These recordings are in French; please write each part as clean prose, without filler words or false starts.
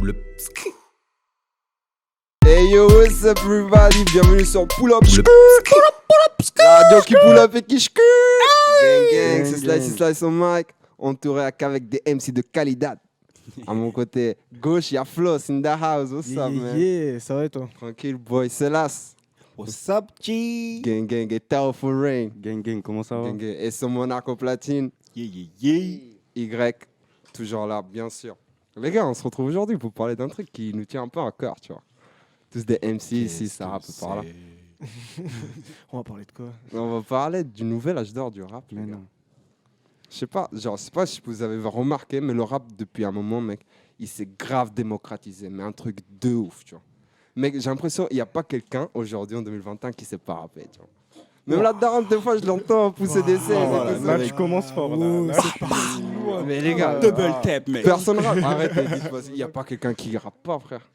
Pull up. Hey yo, what's up everybody? Bienvenue sur Pull Up. La radio qui pull up et qui shku. Gang gang, c'est Slice on mic. Entouré qu'avec des MC de qualité. À mon côté gauche, il y a Floss in the house. What's up, man? Yeah, ça va et toi? Tranquille, boy. Célas. What's up, G? Gang gang et Tao for Rain. Gang, gang, comment ça va? Gang gang et son monarque au platine. Y, toujours là, bien sûr. Les gars, on se retrouve aujourd'hui pour parler d'un truc qui nous tient un peu à cœur, tu vois. Tous des MC ici, ça rappe par là. On va parler de quoi? On va parler du nouvel âge d'or du rap, les gars. Je sais pas si vous avez remarqué, mais le rap, depuis un moment, mec, il s'est grave démocratisé, mais un truc de ouf, tu vois. Mec, j'ai l'impression qu'il n'y a pas quelqu'un, aujourd'hui, en 2021, qui sait pas rapper, tu vois. Même la daronne, des fois, je l'entends pousser des scènes. Là, tu commences fort, là. Mais les gars, Double tap, mec. personne rappe. Arrêtez, dites-moi, il n'y a pas quelqu'un qui rappe pas, frère.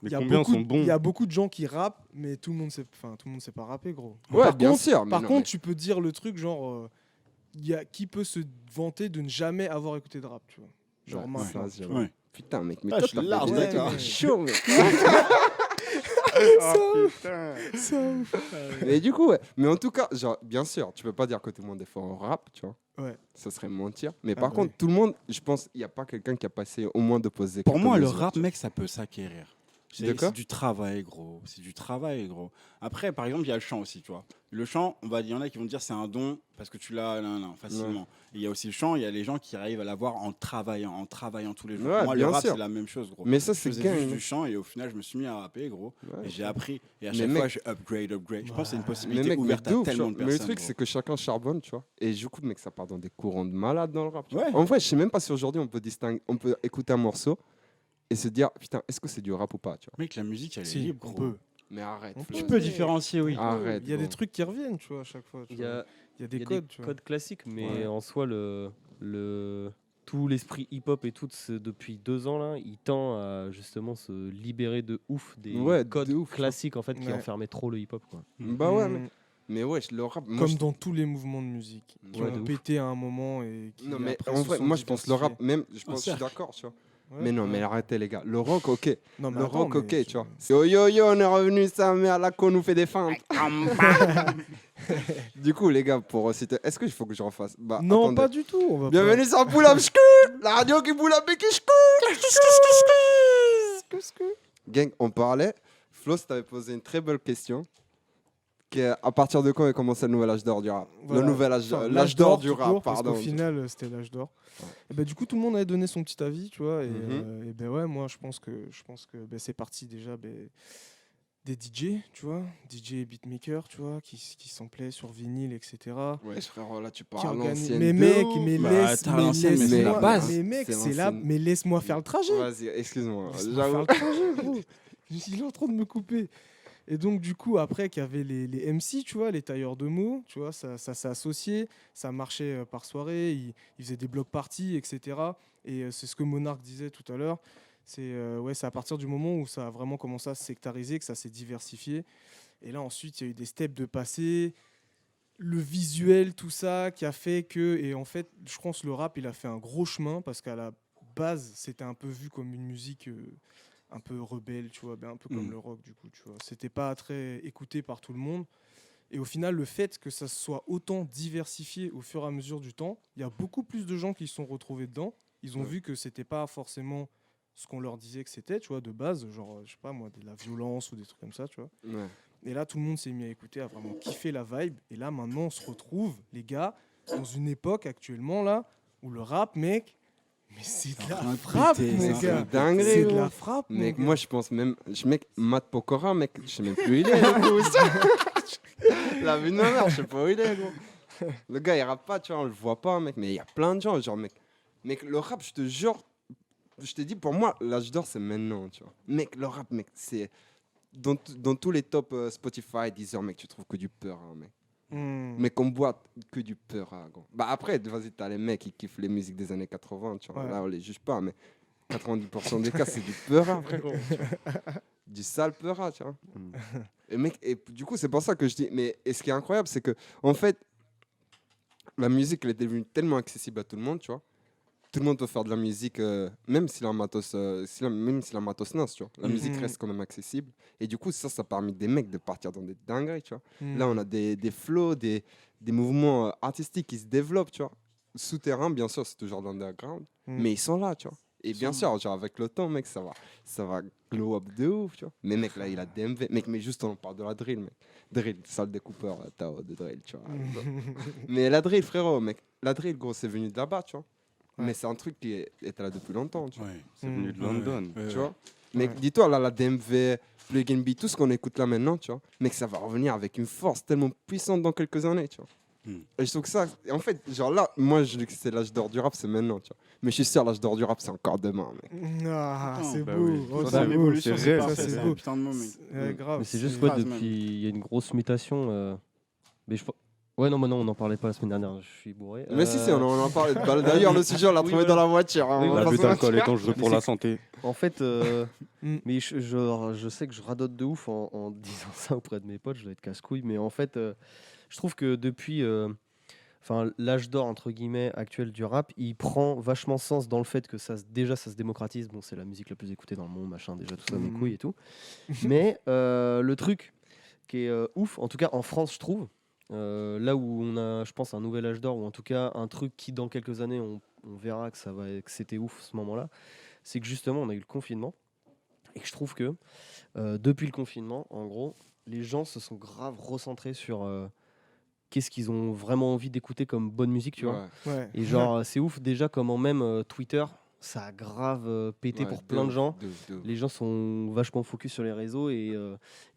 Mais Il y a combien beaucoup- sont bons? Il y a beaucoup de gens qui rappent, mais tout le monde sait pas rapper, gros. Ouais, Par bien contre- sûr. Par contre, tu peux dire le truc genre, qui peut se vanter de ne jamais avoir écouté de rap, tu vois. Genre maintenant. Ouais. Putain, mec, mais Ah, toi, je t'as suis large, fait des d'accord. trucs chaud, mec. Oh, putain. Ça ouf. Mais du coup, ouais. Mais en tout cas, genre, bien sûr, tu peux pas dire que tout le monde est fort en rap, tu vois. Ouais. Ça serait mentir. Mais Ah par bah contre, oui. tout le monde, je pense, il n'y a pas quelqu'un qui a passé au moins de poser. Pour quelques moi, le mesures, rap, tu vois. mec, ça peut s'acquérir. De quoi C'est du travail, gros. C'est du travail, gros. Après, par exemple, il y a le chant aussi, tu vois. Le chant, il y en a qui vont dire c'est un don parce que tu l'as facilement. Et il y a aussi le chant, il y a les gens qui arrivent à l'avoir en travaillant tous les jours. Ouais, Moi, le bien rap, sûr. c'est la même chose, gros. Mais ça, Je c'est faisais gain. juste du chant et au final, je me suis mis à rapper, gros. Ouais. Et j'ai appris. Et à Mais chaque mec- fois, j'ai upgrade. Je pense que c'est une Mais possibilité mec, ouverte de à ouf, tu tellement vois. de Mais personnes. le truc, gros. c'est que chacun charbonne, tu vois. Et du coup, mec, ça part dans des courants de malade dans le rap. Tu vois. Ouais. En vrai, je sais même pas si aujourd'hui on peut écouter un morceau et se dire, putain, est-ce que c'est du rap ou pas, tu vois. Mec, la musique, elle est Si, libre, on gros. peut. Mais arrête. On Flo. Tu peux différencier, oui. Arrête. Il y a des gros. trucs qui reviennent, tu vois, à chaque fois. tu Il y vois. a, Il y a il des y a codes, des tu vois. codes classiques, mais Ouais. en soi, tout l'esprit hip-hop et tout, depuis 2 ans, là, il tend à justement se libérer de ouf des Ouais, codes de ouf. classiques en fait, qui Ouais. enfermaient trop le hip-hop. Quoi. Bah ouais, Mm. mais ouais, le rap. moi, Comme je- dans tous les mouvements de musique qui Ouais, ont de ouf. pété à un moment et qui Non, mais après en se vrai, sont moi, je pense le rap, diversifiés. même, je pense, je suis cercle. d'accord, tu vois. Ouais, Mais non, ouais. mais arrêtez, les gars. Le rock, ok. Non, mais Le attends, rock, mais ok, tu vois. Yo, yo, yo, on est revenu, ça, mais à la con, nous fait des feintes. Du coup, les gars, pour reciter, est-ce qu'il faut que je refasse? Bah, Non, attendez. pas du tout. On va Bienvenue sur Pull Up Shku, la radio qui pull up et qui shku. Gang, on parlait. Flo, t'avais posé une très belle question. À partir de quand est commencé le nouvel âge d'or du rap? Voilà. Le nouvel âge, Enfin, l'âge d'or du tout rap, court, parce pardon. qu'au final, c'était l'âge d'or. Ouais. Et bah, du coup, tout le monde avait donné son petit avis, tu vois. Et, Mhm. et ben ouais, moi, je pense que c'est parti déjà des DJ, tu vois, DJ et beatmaker, tu vois, qui samplaient sur vinyle, etc. Ouais, frérot, là, tu Qui parles à organi- l'ancienne. Mais de mec, ouf. mais Bah, laisse, t'as mais l'ancienne, mais c'est la laisse-moi- base. mais mec, C'est c'est là, l'ancienne. mais laisse-moi faire le trajet. Vas-y, excuse-moi. Laisse-moi J'avoue. faire le trajet, gros. Il est en train de me couper. Et donc, du coup, après, qu'il y avait les MC, tu vois, les tailleurs de mots, tu vois, ça s'est associé, ça marchait par soirée, ils faisaient des blocs parties, etc. Et c'est ce que Monarch disait tout à l'heure. C'est à partir du moment où ça a vraiment commencé à se sectariser, que ça s'est diversifié. Et là, ensuite, il y a eu des steps de passé, le visuel, tout ça, qui a fait que... Et en fait, je pense que le rap, il a fait un gros chemin, parce qu'à la base, c'était un peu vu comme une musique... un peu rebelle, tu vois, un peu comme le rock, du coup, tu vois. C'était pas très écouté par tout le monde. Et au final, le fait que ça soit autant diversifié au fur et à mesure du temps, il y a beaucoup plus de gens qui se sont retrouvés dedans. Ils ont vu que c'était pas forcément ce qu'on leur disait que c'était, tu vois, de base, genre, je sais pas moi, de la violence ou des trucs comme ça, tu vois. Ouais. Et là, tout le monde s'est mis à écouter, à vraiment kiffer la vibe. Et là, maintenant, on se retrouve, les gars, dans une époque actuellement, là, où le rap, mec, mais c'est de la en train de frappe, péter, mon c'est gars. une dinguerie, C'est de gros. la frappe, mon Mec, gars. moi je pense même. Mec, Matt Pokora, mec, je sais même plus où il est. gros. La vie de ma mère, je sais pas où il est, gros. Le gars, il rappe pas, tu vois, on le voit pas, mec. Mais il y a plein de gens, genre, mec. Mec, le rap, je te jure, je te dis, pour moi, l'âge d'or, c'est maintenant, tu vois. Mec, le rap, mec, c'est. Dans tous les top Spotify, Deezer, mec, tu trouves que du peur, hein, mec. Mec, on boit que du peur, hein, gros. Bah après, vas-y, t'as les mecs qui kiffent les musiques des années 80, tu vois. Ouais. Là, on les juge pas, mais 90% des cas, c'est du peur, hein, frérot. Du sale peur, hein, tu vois. Et mec, et du coup, c'est pour ça que je dis. Mais et ce qui est incroyable, c'est que, en fait, la musique, elle est devenue tellement accessible à tout le monde, tu vois. tout le monde peut faire de la musique, même si la matos, même si la matos naze, tu vois. La musique reste quand même accessible. Et du coup, ça a permis des mecs de partir dans des dingueries, tu vois. Là, on a des flows, des mouvements artistiques qui se développent, tu vois. Souterrain, bien sûr, c'est toujours dans l'underground, mais ils sont là, tu vois. Et bien sûr, genre avec le temps, mec, ça va glow up de ouf, tu vois. Mais mec, là, il a DMV. Mec, mais juste on parle de la drill, mec. Drill, salle découpeur, Tao de drill, tu vois. Mais la drill, frérot, mec. La drill, gros, c'est venu de là-bas, tu vois. Ouais. Mais c'est un truc qui était là depuis longtemps, tu vois. Ouais. C'est venu de London. Tu vois. Mec, dis-toi, là, la DMV, Plug B, tout ce qu'on écoute là maintenant, tu vois. Mec, ça va revenir avec une force tellement puissante dans quelques années, tu vois. Et je trouve que ça, en fait, genre là, moi, je dis que c'est l'âge d'or du rap, c'est maintenant, tu vois. Mais je suis sûr, l'âge d'or du rap, c'est encore demain, mec. Ah, Putain, c'est bah beau. oui. Oh, Ça, c'est c'est beau. l'évolution, c'est c'est vrai, parfait. ça, c'est C'est beau. un putain de moment. Ouais, grave. Mais c'est juste quoi, phrase, depuis, il y a une grosse mutation. Mais ouais, non, mais non, on n'en parlait pas la semaine dernière, je suis bourré. Mais si, on en parlait. Bah, d'ailleurs, le sujet, on l'a Oui, trouvé voilà. dans la voiture. Hein, Oui, on va voilà. pas L'abus se d'alcool est mentir. dangereux pour la santé. En fait, Mm. mais je sais que je radote de ouf en disant ça auprès de mes potes, je dois être casse-couille, mais en fait, je trouve que depuis l'âge d'or entre guillemets actuel du rap, il prend vachement sens dans le fait que déjà ça se démocratise. Bon, c'est la musique la plus écoutée dans le monde, machin, déjà tout ça, mes couilles et tout. Mais le truc qui est ouf, en tout cas en France, je trouve, là où on a, je pense, un nouvel âge d'or, ou en tout cas un truc qui dans quelques années on verra que que c'était ouf ce moment-là, c'est que justement on a eu le confinement et que je trouve que depuis le confinement, en gros, les gens se sont grave recentrés sur qu'est-ce qu'ils ont vraiment envie d'écouter comme bonne musique, tu vois. Ouais. Ouais. Et genre, c'est ouf déjà comment même Twitter, ça a grave pété Ouais, pour plein de ouf, gens. de ouf. Les gens sont vachement focus sur les réseaux et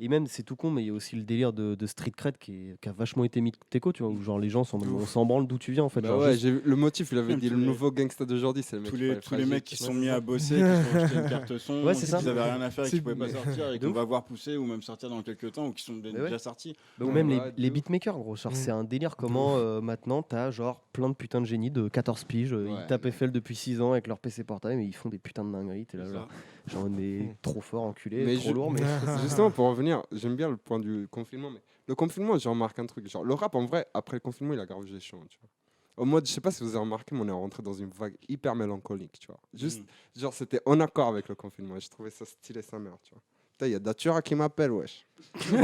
même, c'est tout con, mais il y a aussi le délire de street cred qui a vachement été mis de teco, tu vois, où genre les gens on s'en branle d'où tu viens en fait. Bah genre, ouais, juste- j'ai vu le motif, il avait Même dit tous le les- nouveau gangsta d'aujourd'hui, c'est le mec Tous qui les, fallait tous les fragile. mecs qui se sont Ouais, mis c'est à ça. bosser, qui se sont achetés une carte son, Ouais, c'est ça. qu'ils avaient rien à faire et C'est- qui pouvaient pas sortir et De qu'on ouf. va voir pousser ou même sortir dans quelques temps ou qui sont ouais. déjà sortis. Bah, ou Ouais, même ouais, les de ouf. beatmakers, gros. Genre, Mm. c'est un délire comment maintenant t'as genre plein de putains de génies de 14 piges. Ouais, Ils tapent mais- FL depuis 6 ans avec leur PC portable et ils font des putains de dingueries. T'es là, C'est genre, ça. genre, mais Mm. trop fort, enculé, Mais trop je- lourd. Mais Justement, pour revenir, j'aime bien le point du confinement, mais le confinement, j'ai remarqué un truc. Genre, le rap, en vrai, après le confinement, il a grave chaud, tu vois. Au mode, je sais pas si vous avez remarqué, mais on est rentré dans une vague hyper mélancolique, tu vois. Juste, genre, c'était en accord avec le confinement. Et je trouvais ça stylé sa mère, tu vois. Putain, il y a Datura qui m'appelle, wesh. Ouais,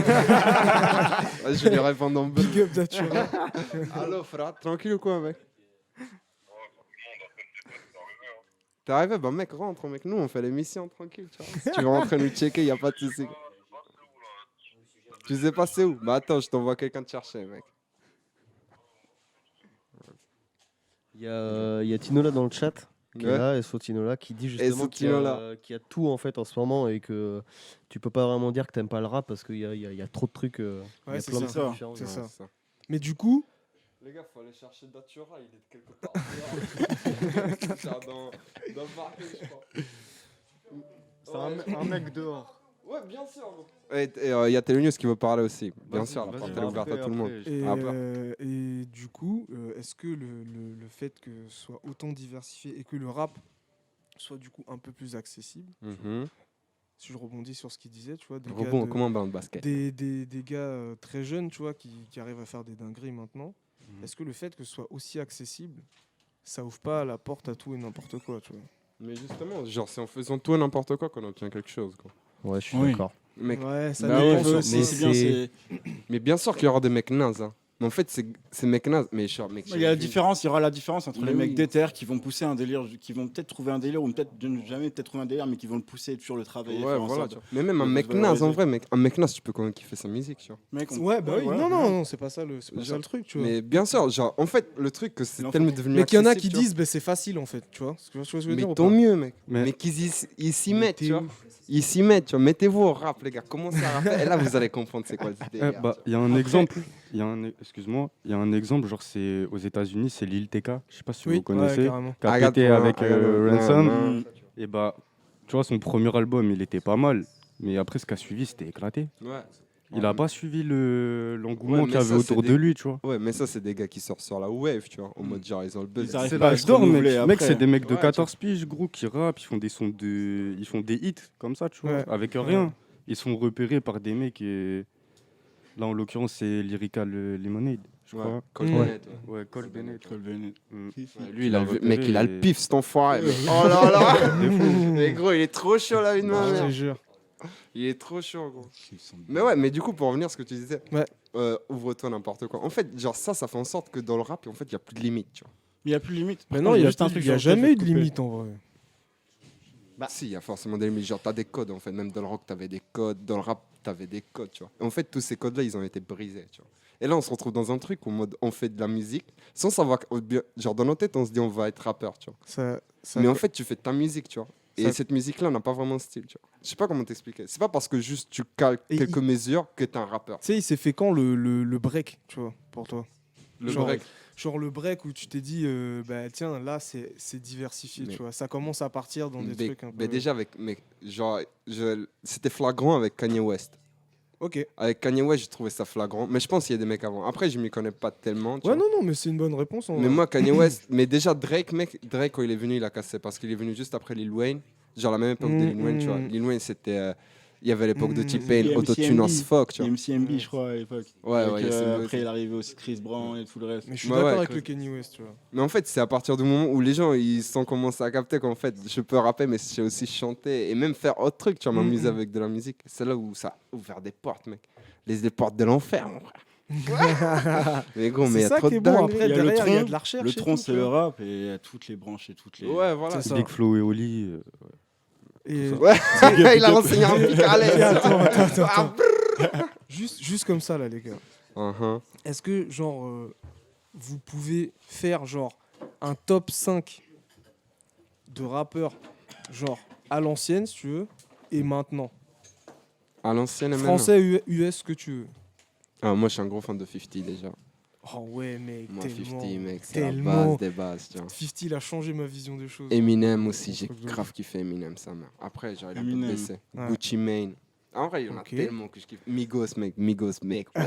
je vais lui répondre en bleu. Big up Datura. Allô, frère, tranquille ou quoi, mec? T'es arrivé? Bah, mec, rentre, mec. Nous, on fait l'émission tranquille, tu vois. Si tu veux rentrer nous checker, y a pas de souci. Tu sais pas c'est où? Bah, attends, je t'envoie quelqu'un te chercher, mec. il y a Tinola dans le chat qui est Ouais. là, et Tinola qui dit justement Tinola. qu'il y a tout en fait en ce moment et que tu peux pas vraiment dire que t'aimes pas le rap parce qu'il y a trop de trucs. Il y Ouais, a c'est plein de ça. trucs différents. C'est Ouais, ça. Mais du coup, Les gars, faut aller chercher Datura, il est de quelque part. dehors. Genre dans le parking, je crois. C'est un mec dehors. Ouais, bien sûr. Et il y a Télénews qui veut parler aussi. Bien Vas-y, sûr, la vas-y, porte est ouverte à tout le monde. et, Après. et du coup, est-ce que le fait que ce soit autant diversifié et que le rap soit du coup un peu plus accessible, Mhm. si je rebondis sur ce qu'il disait, tu vois, des Rebond, gars, comment on bat en basket? des gars très jeunes, tu vois, qui arrivent à faire des dingueries maintenant, Mhm. est-ce que le fait que ce soit aussi accessible, ça ouvre pas la porte à tout et n'importe quoi, tu vois? Mais justement, genre, c'est en faisant tout et n'importe quoi qu'on obtient quelque chose, quoi. Ouais, je suis Oui. d'accord. Mec, Ouais, ça bah dépend. ouais, ça mais aussi. mais c'est bien, c'est- c'est- mais bien sûr qu'il y aura des mecs nazes, hein. Mais en fait, ces mecs nazes, mais genre, mec, Il y a la différence, il y aura la différence entre Mais les mecs oui. déter qui vont pousser un délire, qui vont peut-être trouver un délire ou peut-être ne jamais peut-être trouver un délire, mais qui vont le pousser toujours le travailler. Ouais, faire en voilà, sorte tu vois. Mais même un de mec se naze, en valoriser. vrai, mec, un mec naze, tu peux quand même kiffer sa musique, tu vois. Mec, on- Ouais, bah oui, ouais, non, voilà. non, c'est pas ça le truc, tu vois. Mais bien sûr, genre, en fait, le truc, que c'est Mais tellement devenu Mais qu'il y en a accessible, qui tu vois. disent, bah, c'est facile en fait, tu vois. Tu vois ce que je veux Mais dire ou tant pas mieux, mec. Mais- Mais qu'ils ils s'y mettent, tu vois. Ils s'y mettent, tu vois. Mettez-vous au rap, les gars. Commencez à rapper. Et là, vous allez comprendre c'est quoi ce délire. Bah, il y a un exemple. Excuse-moi. Il y a un exemple, genre c'est aux États-Unis, c'est Lil TK. Je sais pas si Oui, vous connaissez. carrément. Qui a Regarde, pété ouais, avec regarde, Ransom. ouais, Et bah, tu vois, son premier album, il était pas mal. Mais après, ce qui a suivi, c'était éclaté. Ouais. Il a pas suivi l'engouement Ouais, mais qu'il y avait ça, autour c'est de des- lui, tu vois. Ouais, mais ça, c'est des gars qui sortent sur la wave, tu vois. En mode, genre, ils ont le buzz. Ils arrivent C'est pas à l'âge se d'or, mec. renouveler Mec, après. c'est des mecs de Ouais, 14 piges, gros, qui rappent, ils font des sons ils font des hits comme ça, tu vois, Ouais. avec rien. Ils sont repérés par des mecs et là, en l'occurrence, c'est Lyrical Lemonade. je crois. Cole Ouais. Bennett, ouais. Ouais, Cole Bennett. Cole Bennett. Mm. Ouais, Si. lui, il a Sur la mec, TV, il a il le est- pif, cet enfoiré. Mais... Oh là là De fou. Mais gros, il est trop chaud, la vie de ma Je te mère. jure. Il est trop chaud, gros. Ils sont Mais ouais, mais du coup, pour revenir à ce que tu disais, Ouais. ouvre-toi n'importe quoi. En fait, genre ça fait en sorte que dans le rap, en fait, il n'y a plus de limite, tu vois. Il n'y a plus de limite. Mais Par non, contre, il y a, juste un plus- truc il y a sur lequel jamais eu je de vais te couper. limite en vrai. Si, il y a forcément des limites. Genre, t'as des codes, en fait. Même dans le rock, t'avais des codes. Dans le rap, t'avais des codes, tu vois. Et en fait, tous ces codes-là, ils ont été brisés, tu vois. Et là, on se retrouve dans un truc où on fait de la musique sans savoir. Genre, dans nos têtes, on se dit, on va être rappeur, tu vois. Ça- Mais en fait, tu fais ta musique, tu vois. Et Ça- cette musique-là n'a pas vraiment de style, tu vois. Je sais pas comment t'expliquer. C'est pas parce que juste tu cales Et quelques mesures que t'es un rappeur. Tu sais, il s'est fait quand le break, tu vois, pour toi? Le Genre, break. Genre le break où tu t'es dit, bah tiens, là c'est diversifié, Mais- tu vois. Ça commence à partir dans des Mais- trucs un peu. mais déjà, genre, c'était flagrant avec Kanye West. Ok. Avec Kanye West, j'ai trouvé ça flagrant. Mais je pense qu'il y a des mecs avant. Après, je m'y connais pas tellement. Tu Ouais, vois. non, mais c'est une bonne réponse. En Mais vrai. moi, Kanye West, mais déjà Drake, Drake, quand il est venu, il a cassé parce qu'il est venu juste après Lil Wayne. Genre la même époque de Lil Wayne, tu vois. Lil Wayne, c'était. Il y avait l'époque de T-Pain, Et autotune as fuck, tu vois. MCMB, je crois, à l'époque. Ouais, Avec, ouais, il y a ce- après, il est arrivé aussi Chris Brown et tout le reste. Mais je suis Ouais, d'accord ouais, avec que- le Kanye West, tu vois. Mais en fait, c'est à partir du moment où les gens ils sont commencé à capter qu'en fait, je peux rapper, mais je sais aussi chanter et même faire autre truc, tu vois, m'amuser avec de la musique. C'est là où ça a ouvert des portes, mec. Les portes de l'enfer, mon frère. Mais gros, mais il y C'est a ça trop qui de est bon. dingueries. Après, Il y a le derrière, il y a tronc, de la recherche. Le et tronc, tout, c'est tu le vois. rap et il y a toutes les branches et toutes les. Ouais, voilà. C'est ça. Big Flo et Oli. Et- Ouais, il a renseigné un pic à l'aise. Attends. Juste comme ça, là, les gars. Uh-huh. Est-ce que, genre, vous pouvez faire, genre, un top 5 de rappeurs, genre, à l'ancienne, si tu veux, et maintenant? À l'ancienne et maintenant. Français, US, ce que tu veux. Ah, moi, je suis un gros fan de 50 déjà. Oh ouais, mec, Moi, tellement. 50, mec, c'est la tellement. base des bases, tu vois. 50, il a changé ma vision des choses. Eminem aussi, j'ai Truc de grave kiffé Eminem, ça mère. Après, j'aurais un peu Eminem. baissé. Ouais. Gucci Mane. En vrai, il y en a Ok. tellement que je kiffe. Migos, mec. Wow.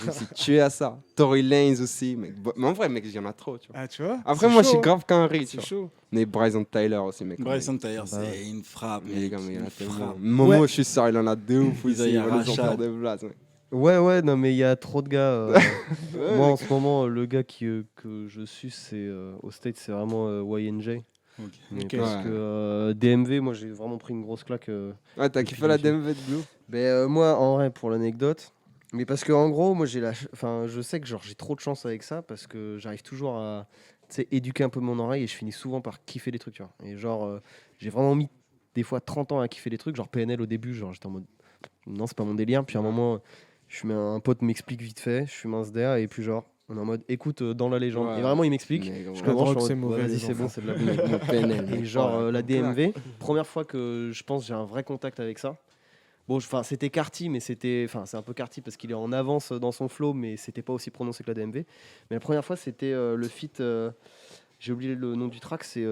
Je me suis tué à ça. Tory Lanez aussi, mec. Mais en vrai, mec, il y en a trop, tu vois. Ah, tu vois? Après, c'est moi, je chaud, suis hein. grave qu'un riz, tu C'est vois. chaud. Mais Bryson Tyler aussi, mec. Bryson Tyler, Bah ouais. c'est une frappe. Mais les gars, mais il y en a une tellement. frappe. Momo, Ouais. je suis sûr, il en a deux ouf aussi. Isaiah Il va nous en faire Rashad. des blagues, mec. Ouais, non, mais il y a trop de gars. Ouais, Moi, en mec. ce moment, le gars que je suis, c'est au State, c'est vraiment YNJ. Ok. Mais Ok. parce Ouais. que DMV, moi, j'ai vraiment pris une grosse claque. Ouais, t'as Et kiffé puis, la j'ai- DMV de Blue? Moi, en vrai, pour l'anecdote, mais parce que en gros, moi, enfin, je sais que genre j'ai trop de chance avec ça parce que j'arrive toujours à, tu sais, éduquer un peu mon oreille et je finis souvent par kiffer les trucs, tu vois. Et genre, j'ai vraiment mis des fois 30 ans à kiffer les trucs. Genre PNL au début, genre j'étais en mode, non, c'est pas mon délire. Puis à un moment, un pote m'explique vite fait, je fume un SDR et puis genre, on est en mode, écoute, dans la légende. Ouais. Et vraiment, il m'explique. Mais gros, Je La commence, drogue, je suis en c'est mode, mauvais, vas-y, les c'est bon, enfants. c'est de la blague. mon PNL. Et mec. genre Ouais, la claque. DMV, première fois que je pense j'ai un vrai contact avec ça. Bon, enfin c'était Carty, mais c'est un peu Carty parce qu'il est en avance dans son flow, mais c'était pas aussi prononcé que la DMV. Mais la première fois c'était le feat, j'ai oublié le nom du track, c'est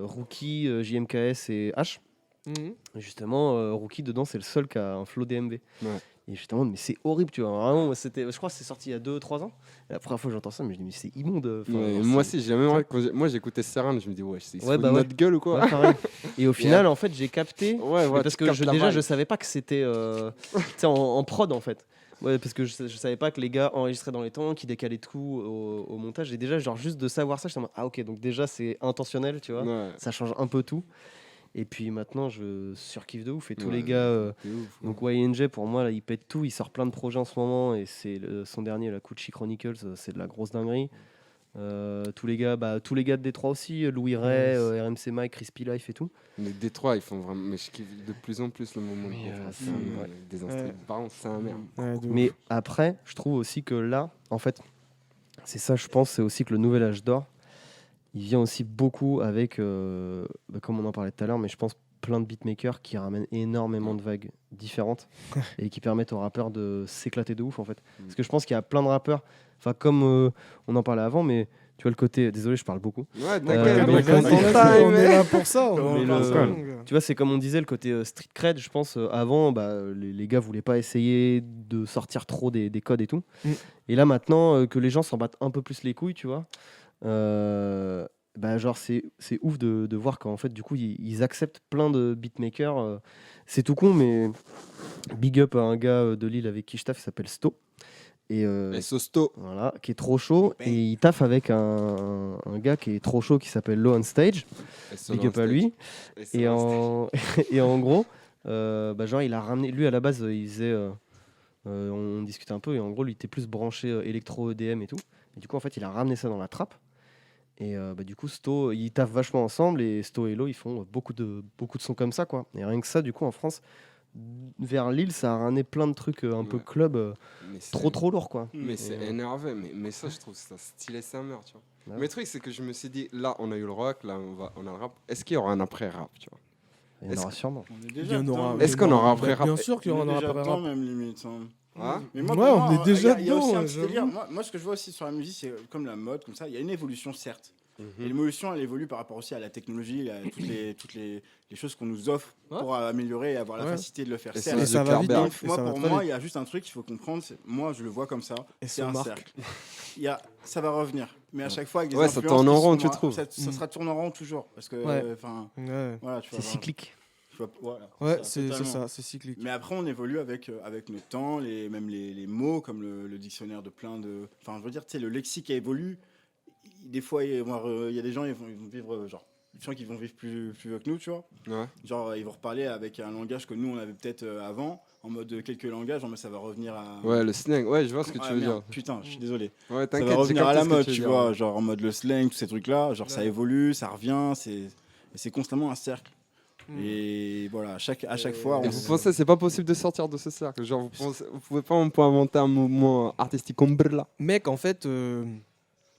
Rookie, JMKS et H. Mhm. Et justement, Rookie dedans c'est le seul qui a un flow DMV. Ouais. Et justement, mais c'est horrible, tu vois. Vraiment, moi, je crois que c'est sorti il y a 2-3 ans. Et la première fois que j'entends ça, mais je dis mais c'est immonde. Enfin, Ouais, genre, moi c'est- aussi, j'ai la même moi j'écoutais Serran, je me dis ouais, c'est Ouais, bah ouais. notre gueule ou quoi? Ouais, pareil. Et au final, en fait, j'ai capté. Ouais, Mais ouais, parce tu que captes la déjà, vibe. je savais pas que c'était tu sais, en prod en fait. Ouais, parce que je savais pas que les gars enregistraient dans les temps, qui décalaient tout au montage. Et déjà, genre, juste de savoir ça, j'étais en mode, ah ok, donc déjà, c'est intentionnel, tu vois. Ouais. Ça change un peu tout. Et puis maintenant, je surkiffe de ouf. Et tous Ouais, les gars. c'est ouf, Donc YNJ, pour moi, là, il pète tout. Il sort plein de projets en ce moment. Et c'est son dernier, la Gucci Chronicles, c'est de la grosse dinguerie. Tous les gars de Détroit aussi, Louis Ray, Yes. RMC Mike, Crispy Life et tout. Mais Détroit, ils font vraiment. Mais je kiffe de plus en plus le moment. Mais, de Détroit. c'est- C'est un- ouais. Des instruments. Par contre, c'est un merde. Ouais, de ouf. Mais après, je trouve aussi que là, en fait, c'est ça, je pense, c'est aussi que le nouvel âge d'or, il vient aussi beaucoup avec, comme on en parlait tout à l'heure, mais je pense plein de beatmakers qui ramènent énormément de vagues différentes et qui permettent aux rappeurs de s'éclater de ouf, en fait. Parce que je pense qu'il y a plein de rappeurs, enfin, comme on en parlait avant, mais tu vois le côté, désolé, je parle beaucoup. Ouais, mais t'inquiète, mec, quand on on est est time, on est mec. là pour ça. On Mais est là pour le- ça, mon gars. Tu vois, c'est comme on disait, le côté street cred, je pense, avant, les gars voulaient pas essayer de sortir trop des codes et tout. Mm. Et là, maintenant, que les gens s'en battent un peu plus les couilles, tu vois, genre, c'est ouf de voir qu'en fait, du coup, ils acceptent plein de beatmakers. C'est tout con, mais big up à un gars de Lille avec qui je taffe, il s'appelle Sto. Et Et Sosto. voilà, qui est trop chaud. Et il taffe avec un gars qui est trop chaud qui s'appelle Low on Stage. Big up à lui. Et et en gros, genre, il a ramené. Lui, à la base, il faisait. On discutait un peu. Et en gros, lui, il était plus branché électro, EDM et tout. Et du coup, en fait, il a ramené ça dans la trappe. Et du coup, Sto, ils taffent vachement ensemble. Et Sto et Lo, ils font beaucoup de sons comme ça, quoi. Et rien que ça, du coup, en France, vers Lille, ça a ramené plein de trucs un peu Ouais. club. Mais c'est- Trop lourd, quoi. Mais Et, c'est énervé, mais ça, je trouve ça stylé sa mère, tu vois. Ouais. Mais le truc, c'est que je me suis dit, là, on a eu le rock, là, on a le rap. Est-ce qu'il y aura un après-rap, tu vois? il y en Est-ce aura que- sûrement. On est Il y déjà en aura. dedans, Est-ce qu'on aura un vrai rap? Bien sûr qu'il y on aura est un déjà vrai dedans, rap. même limite. Hein. Hein? Mais moi, Ouais, pour on moi, est déjà il y a aussi dedans, un petit j'avoue. délire. Moi, ce que je vois aussi sur la musique, c'est comme la mode, comme ça. Il y a une évolution, certes. Et Mhm. l'évolution, elle évolue par rapport aussi à la technologie, à toutes les choses qu'on nous offre pour améliorer et avoir la Ouais. facilité de le faire. Et Certes, Et ça va vite. Zuckerberg. hein. donc, Et moi, ça va pour très moi, vite. il y a juste un truc qu'il faut comprendre. Moi, je le vois comme ça. Et C'est ça un marque. cercle. Ça va revenir. Mais à chaque fois, avec des Ouais, ça influences tourne en qui rond, sont- tu trouves? Ça sera tourne en rond toujours. Parce que, Ouais. enfin, Ouais, voilà, tu vois. C'est cyclique. Voilà, ouais c'est totalement. ça, c'est cyclique. Mais après, on évolue avec notre temps, même les mots, comme le dictionnaire de plein de. Enfin, je veux dire, tu sais, le lexique évolue. Des fois, il y a des gens, ils vont vivre, genre, des gens qui vont vivre plus vieux que nous, tu vois. Ouais. Genre, ils vont reparler avec un langage que nous, on avait peut-être avant, en mode quelques langages, mais ça va revenir à. Ouais, le slang, ouais, je vois ce que Ah, tu veux merde, dire. putain, je suis désolé. Ouais, Ça t'inquiète, va j'ai revenir à capté la ce que mode, tu tu veux vois, dire. genre en mode le slang, tous ces trucs-là, genre ça Ouais. évolue, ça revient, c'est constamment un cercle. Mm. Et voilà, à chaque fois, Et on vous pensez c'est pas possible de sortir de ce cercle? Genre, vous pouvez pas un peu inventer un mouvement artistique umbrella? Mec, en fait,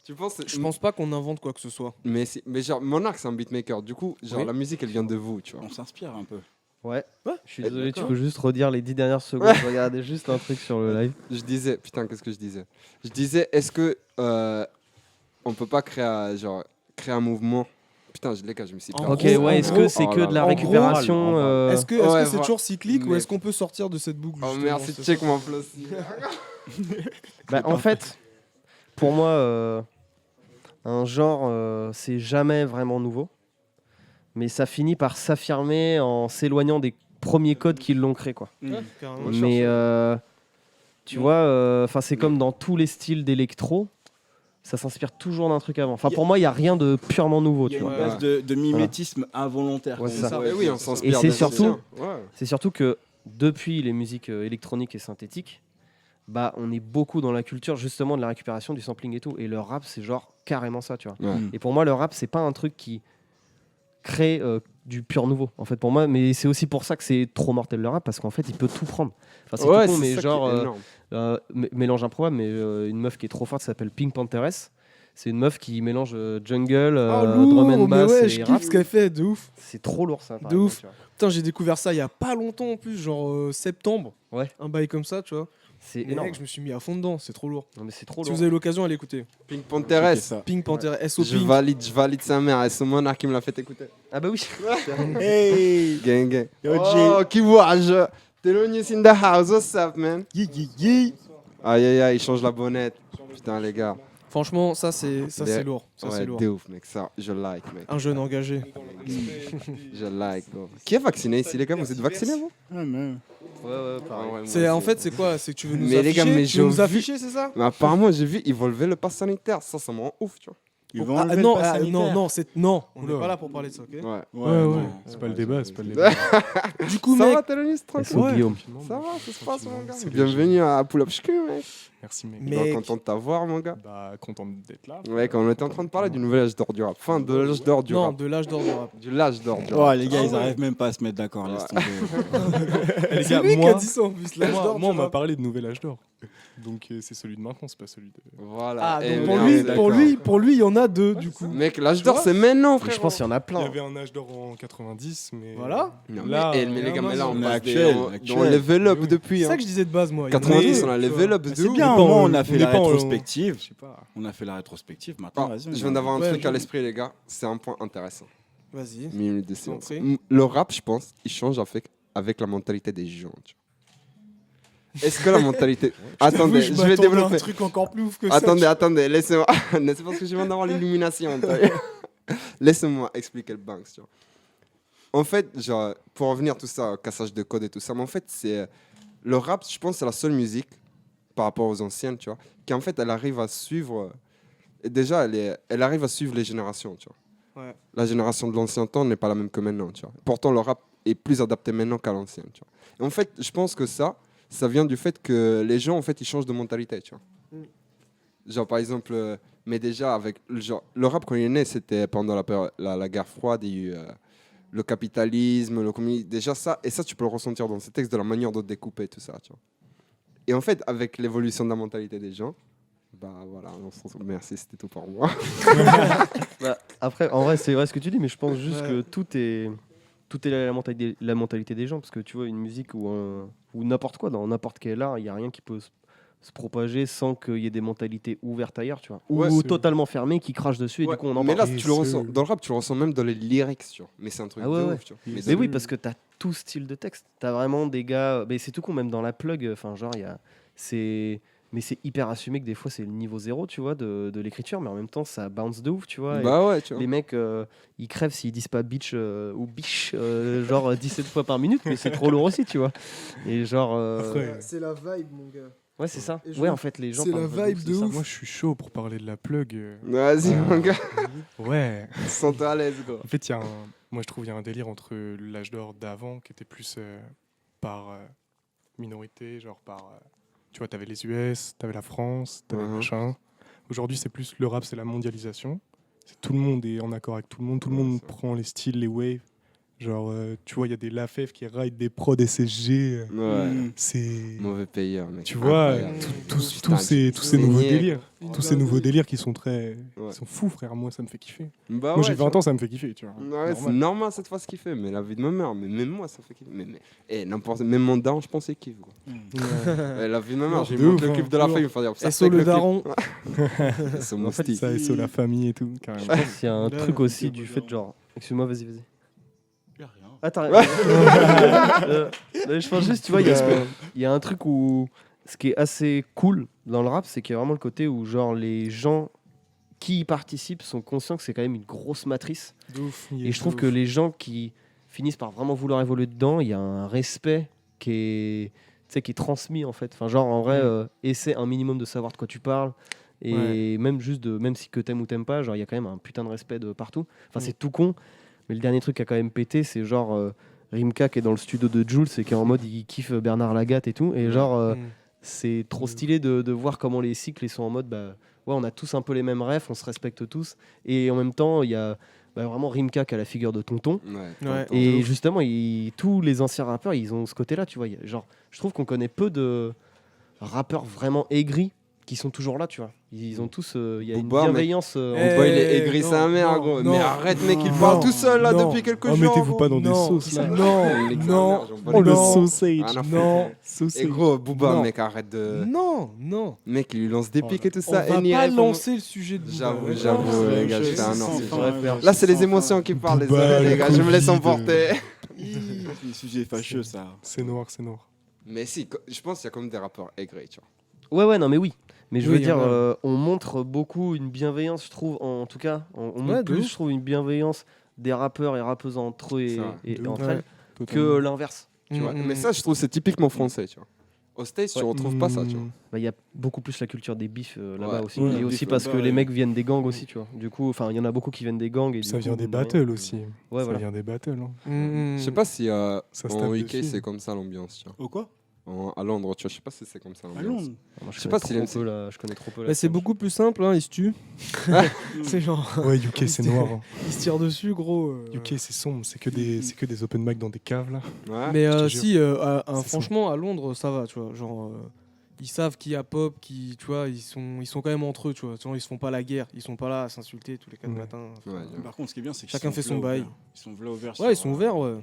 Tu penses? je pense pas qu'on invente quoi que ce soit. Mais genre, Monarch, c'est un beatmaker. Du coup, genre, Oui. la musique, elle vient de vous, tu vois. on s'inspire un peu. Ouais. Je suis désolé, tu d'accord. peux juste redire les 10 dernières secondes. Je regardais juste un truc sur le live. Je disais, putain, qu'est-ce que je disais? Je disais, est-ce que on peut pas créer un mouvement? Putain, les gars, je me suis En perdu. Ok, gros, ouais, est-ce que gros, c'est oh que là de la là. récupération Est-ce que ouais, c'est toujours cyclique ou mec. est-ce qu'on peut sortir de cette boucle Oh justement, merci, c'est check ça mon flow aussi. En fait, pour moi, un genre, c'est jamais vraiment nouveau. Mais ça finit par s'affirmer en s'éloignant des premiers codes qui l'ont créé, quoi. Ouais, carrément. Mais tu vois, c'est comme dans tous les styles d'électro, ça s'inspire toujours d'un truc avant. Enfin, Y a- pour moi, il n'y a rien de purement nouveau, Il y a tu une vois. base de mimétisme involontaire. Ouais, comme c'est ça. Eh oui, on s'inspire. Et c'est des surtout- anciens. Ouais. C'est surtout que depuis les musiques électroniques et synthétiques, bah, on est beaucoup dans la culture justement de la récupération, du sampling et tout. Et le rap, c'est genre carrément ça, tu vois. Ouais. Et pour moi, le rap, c'est pas un truc qui crée du pur nouveau, en fait, pour moi. Mais c'est aussi pour ça que c'est trop mortel le rap, parce qu'en fait, il peut tout prendre. Enfin, c'est Ouais, tout con, c'est mais ça genre, qui est énorme. mélange improbable, mais une meuf qui est trop forte s'appelle Pink Pantheress. C'est une meuf qui mélange jungle, Ah, drum lourd, and mais bass ouais, et je rap. kiffe ce qu'elle fait, de ouf. C'est trop lourd, ça. par De exemple, ouf. tu vois. Putain, j'ai découvert ça il y a pas longtemps en plus, genre septembre. Ouais. Un bail comme ça, tu vois. C'est Et énorme. mec, je me suis mis à fond dedans, c'est trop lourd. Non, mais c'est trop Si lourd. vous avez l'occasion, allez écouter. Pink C'est Pantheress. ça. Pink Panther, SO Je Pink. valide sa mère. Et c'est Monarch qui me l'a fait écouter. Ah bah oui. Hey! Gang, gang. Yo, Oh, qui voyage. Thelonious in the house. What's up, man? Yi. Aïe, aïe, aïe, il change la bonnette. Putain, les gars. Franchement, ça c'est lourd. Ça c'est Ouais, lourd. de ouf, mec. Ça, je like, mec. Un jeune engagé. Je like, bro. Qui est vacciné ici, les gars? Vous êtes vaccinés, vous? Ouais, mais- Ouais, pareil. C'est en fait c'est quoi? C'est que tu veux nous Mais les gars, afficher mais Tu veux nous j'ai vu- afficher, c'est ça? Mais apparemment, j'ai vu, ils vont lever le pass sanitaire. Ça me rend ouf, tu vois. Ils vont Ah, enlever non, le pass sanitaire. non, on Oula. n'est pas là pour parler de ça, ok? Ouais. Ouais, Ouais, non. ouais. C'est pas le débat, c'est pas le débat. Du coup, Ça mec, va, Thelonious, tranquille? SO Guillaume. Ça va, ça se passe, mon gars. C'est Bienvenue à Pull Up Shku, mec. Merci mec. Mais- Content de t'avoir, mon gars. Bah content d'être là. Ouais, quand on était en train de parler du nouvel âge d'or du rap. Fin de l'âge d'or du non, rap. de l'âge d'or du rap. Du l'âge d'or du Oh, rap. les gars, Ah ils ouais. arrivent même pas à se mettre d'accord, laisse tomber. Les C'est gars, lui qui moi, a dit ça en plus, l'âge moi, d'or. moi, on du m'a rap. parlé de nouvel âge d'or. Donc c'est celui de maintenant, c'est pas celui de. Voilà. Ah, Eh, donc pour merde, lui, d'accord. pour lui, il y en a deux du coup. Mec, l'âge d'or, c'est maintenant, Mais frère. je pense qu'il y en a Il y plein. avait un âge d'or en 90, mais. Voilà. Non, Là, mais les gars, mais là, on mais passe actuel, on actuel. level up depuis. C'est Hein. ça que je disais de base, moi. Il y en a 90, deux, on a tu level vois. up de C'est ouf. bien, pas au moins, en- on a fait on la n'est pas en- rétrospective. Je sais pas. On a fait la rétrospective, Ah, maintenant, vas-y. je viens d'avoir un Ouais, truc à je- l'esprit, les gars. C'est un point intéressant. Vas-y. Minute de silence. prie. Le rap, je pense, il change avec la mentalité des gens. tu vois. Est-ce que la mentalité. Attendez, je vais m'attendais à développer. un truc encore plus ouf que ça. Attendez, laissez-moi. C'est parce que je viens d'avoir l'illumination. tu vois. Laissez-moi expliquer le banks. Tu vois. En fait, genre, pour revenir tout ça, cassage de code et tout ça, mais en fait, c'est le rap, je pense, c'est la seule musique par rapport aux anciennes, tu vois, qu'en fait, elle arrive à suivre. Et déjà, elle arrive à suivre les générations, tu vois. Ouais. La génération de l'ancien temps n'est pas la même que maintenant, tu vois. Pourtant, le rap est plus adapté maintenant qu'à l'ancienne, tu vois. Et en fait, je pense que ça vient du fait que les gens, en fait, ils changent de mentalité, tu vois. Genre, par exemple, mais déjà, avec genre, le rap, quand il est né, c'était pendant la guerre froide, il y a eu le capitalisme, le communisme, déjà ça, et ça, tu peux le ressentir dans ces textes, de la manière de découper, tout ça, tu vois. Et en fait, avec l'évolution de la mentalité des gens, bah voilà, merci, c'était tout pour moi. Bah, après, en vrai, c'est vrai ce que tu dis, mais je pense juste Ouais. que tout est la mentalité des gens. Parce que tu vois, une musique ou n'importe quoi, dans n'importe quel art, il n'y a rien qui peut se propager sans qu'il y ait des mentalités ouvertes ailleurs, tu vois. Ouais, Ou c'est- totalement fermées qui crachent dessus et Ouais, du coup on en mais parle. là, Et tu le c'est- ressens, dans le rap, tu le ressens même dans les lyrics, tu vois. Mais c'est un truc Ah ouais, de ouais. ouf, tu vois. Et Mais Mais de- oui, parce que t'as tout style de texte. T'as vraiment des gars. Mais c'est tout con, même dans la plug. Enfin, genre, il y a. Mais c'est hyper assumé que des fois c'est le niveau zéro, tu vois, de l'écriture, mais en même temps ça bounce de ouf, tu vois. Et Bah ouais, tu vois. les mecs, ils crèvent s'ils disent pas bitch ou biche, genre 17 fois par minute, mais c'est trop lourd aussi, tu vois. Et genre. Ouais, c'est la vibe, mon gars. Ouais, c'est ça. Et je Ouais, veux- en fait, les gens. c'est la parlent vibe ouf de ça. ouf. Moi, je suis chaud pour parler de la plug. Vas-y, mon gars, Ouais. sens-toi à l'aise, gros. En fait, moi, je trouve qu'il y a un délire entre l'âge d'or d'avant, qui était plus par minorité, genre par. Tu vois, t'avais les US, t'avais la France, t'avais Mhm. machin. Aujourd'hui, c'est plus le rap, c'est la mondialisation. Tout le monde est en accord avec tout le monde. Tout le Ouais, monde c'est vrai. prend les styles, les waves. Genre, tu vois, il y a des Lafèvre qui ride des prods SSG. Ouais, C'est. mauvais payeur, mec. Tu vois, Incroyable. tous Putain, tous ces c'est nouveaux niais, délires. quoi. Tous ces nouveaux délires qui sont Ouais. Ils sont fous, frère. Moi, ça me fait kiffer. Bah Moi, ouais, j'ai tu 20 vois. ans, ça me fait kiffer, tu vois. Ouais, c'est Normal. normal cette fois ce qu'il fait, mais la vie de ma mère, mais même moi ça fait kiffer. N'importe, même mon daron, je pensais qu'il kiffe. Gros. La vie de ma mère, Non, j'ai de montré ouf, le clip hein, de la de fin, il me faut dire ça. SO le daron. C'est En mon fait, style. Ça, et sur la famille et tout, carrément. Je pense qu'il y a un Là, truc on aussi dit du au fait, bonheur. genre. Excuse-moi, vas-y. Y a rien. Ah, t'as raison. Je pense juste, tu vois, il y a un truc où. Ce qui est assez cool dans le rap, c'est qu'il y a vraiment le côté où, genre, les gens qui y participent sont conscients que c'est quand même une grosse matrice. De ouf. Et je trouve que les gens qui finissent par vraiment vouloir évoluer dedans, il y a un respect qui est, tu sais, qui est transmis en fait. Enfin, genre en vrai, essaie un minimum de savoir de quoi tu parles. Et même juste même si que t'aimes ou t'aimes pas, genre il y a quand même un putain de respect de partout. Enfin, c'est tout con. Mais le dernier truc qui a quand même pété, c'est genre Rimka qui est dans le studio de Jules et qui est en mode il kiffe Bernard Lagat et tout. Et genre c'est trop stylé de voir comment les cycles ils sont en mode bah ouais, on a tous un peu les mêmes refs, on se respecte tous. Et en même temps, il y a vraiment Rimka qui a la figure de tonton. Ouais. Et justement, tous les anciens rappeurs, ils ont ce côté-là, tu vois. Genre, je trouve qu'on connaît peu de rappeurs vraiment aigris qui sont toujours là, tu vois. Ils ont tous, il y a une Booba, mec. bienveillance. Mon boy, il est aigri non, sa mère, non, gros. non, Mais arrête, mec, il non, parle tout seul là non. depuis quelques Oh, jours. mettez-vous gros. pas dans des Non, sauces, là. non, Nique sa non, mère, j'en bats Oh, les le non. sausage. Rien à foutre. Non, Sausage. Et gros, Booba, Non. mec, arrête de. non. Mec, il lui lance des pics et tout On ça. va NIF, pas on- lancer le sujet de Booba. J'avoue, Ouais. j'avoue, Non, les gars, je c'est fais un sans ortie. fin, Là, c'est les sans émotions fin. qui parlent, Booba, désolé, les le gars, je me laisse Covid, emporter. Le sujet est fâcheux, ça. C'est noir, c'est noir. Mais si, je pense qu'il y a quand même des rappeurs aigris, tu vois. Ouais, non, mais oui. Mais je Oui, veux il y en dire, a. on montre beaucoup une bienveillance, je trouve, en tout cas. On Ouais, montre de plus, ouf. je trouve, une bienveillance des rappeurs et rappeuses entre eux Ça, et de entre ouf. elles que l'inverse. Tu vois. Mm, Mais ça, je trouve, c'est typiquement français, tu vois. Au States, tu Ouais. retrouves pas ça, tu vois. Bah, il y a beaucoup plus la culture des bifs là-bas Ouais. aussi. Ouais, Et les aussi bifs parce que là-bas, les ouais. mecs viennent des gangs aussi, tu vois. Du coup, enfin, il y en a beaucoup qui viennent des gangs. Et Ça du vient coup, des mine de rien- battles aussi. Ouais, Ça voilà. vient des battles. Hein. mm. Je sais pas si Ça se en tape UK, dessus. c'est comme ça l'ambiance, tu vois. Au quoi À Londres, tu vois, je sais pas si c'est comme ça À l'ambiance. Londres. Moi, Je sais pas s'il aime je connais trop peu. Bah, c'est beaucoup plus simple, hein, ils se tuent. C'est genre, Ouais, UK, c'est noir. Hein. ils se tirent dessus, gros. UK, c'est sombre. C'est que des open mic dans des caves, là. Ouais. Mais je te si, C'est franchement, à Londres, ça va, tu vois. Genre, ils savent qui a pop, tu vois, ils sont quand même entre eux, tu vois. Genre, ils se font pas la guerre, ils sont pas là à s'insulter tous les 4 Ouais. matins. Ouais, Par contre, ce qui est bien, c'est qu'ils Chacun sont fait son v'là bail. ouverts. Ils sont v'là ouverts. Ouais, ils sont ouverts, ouais.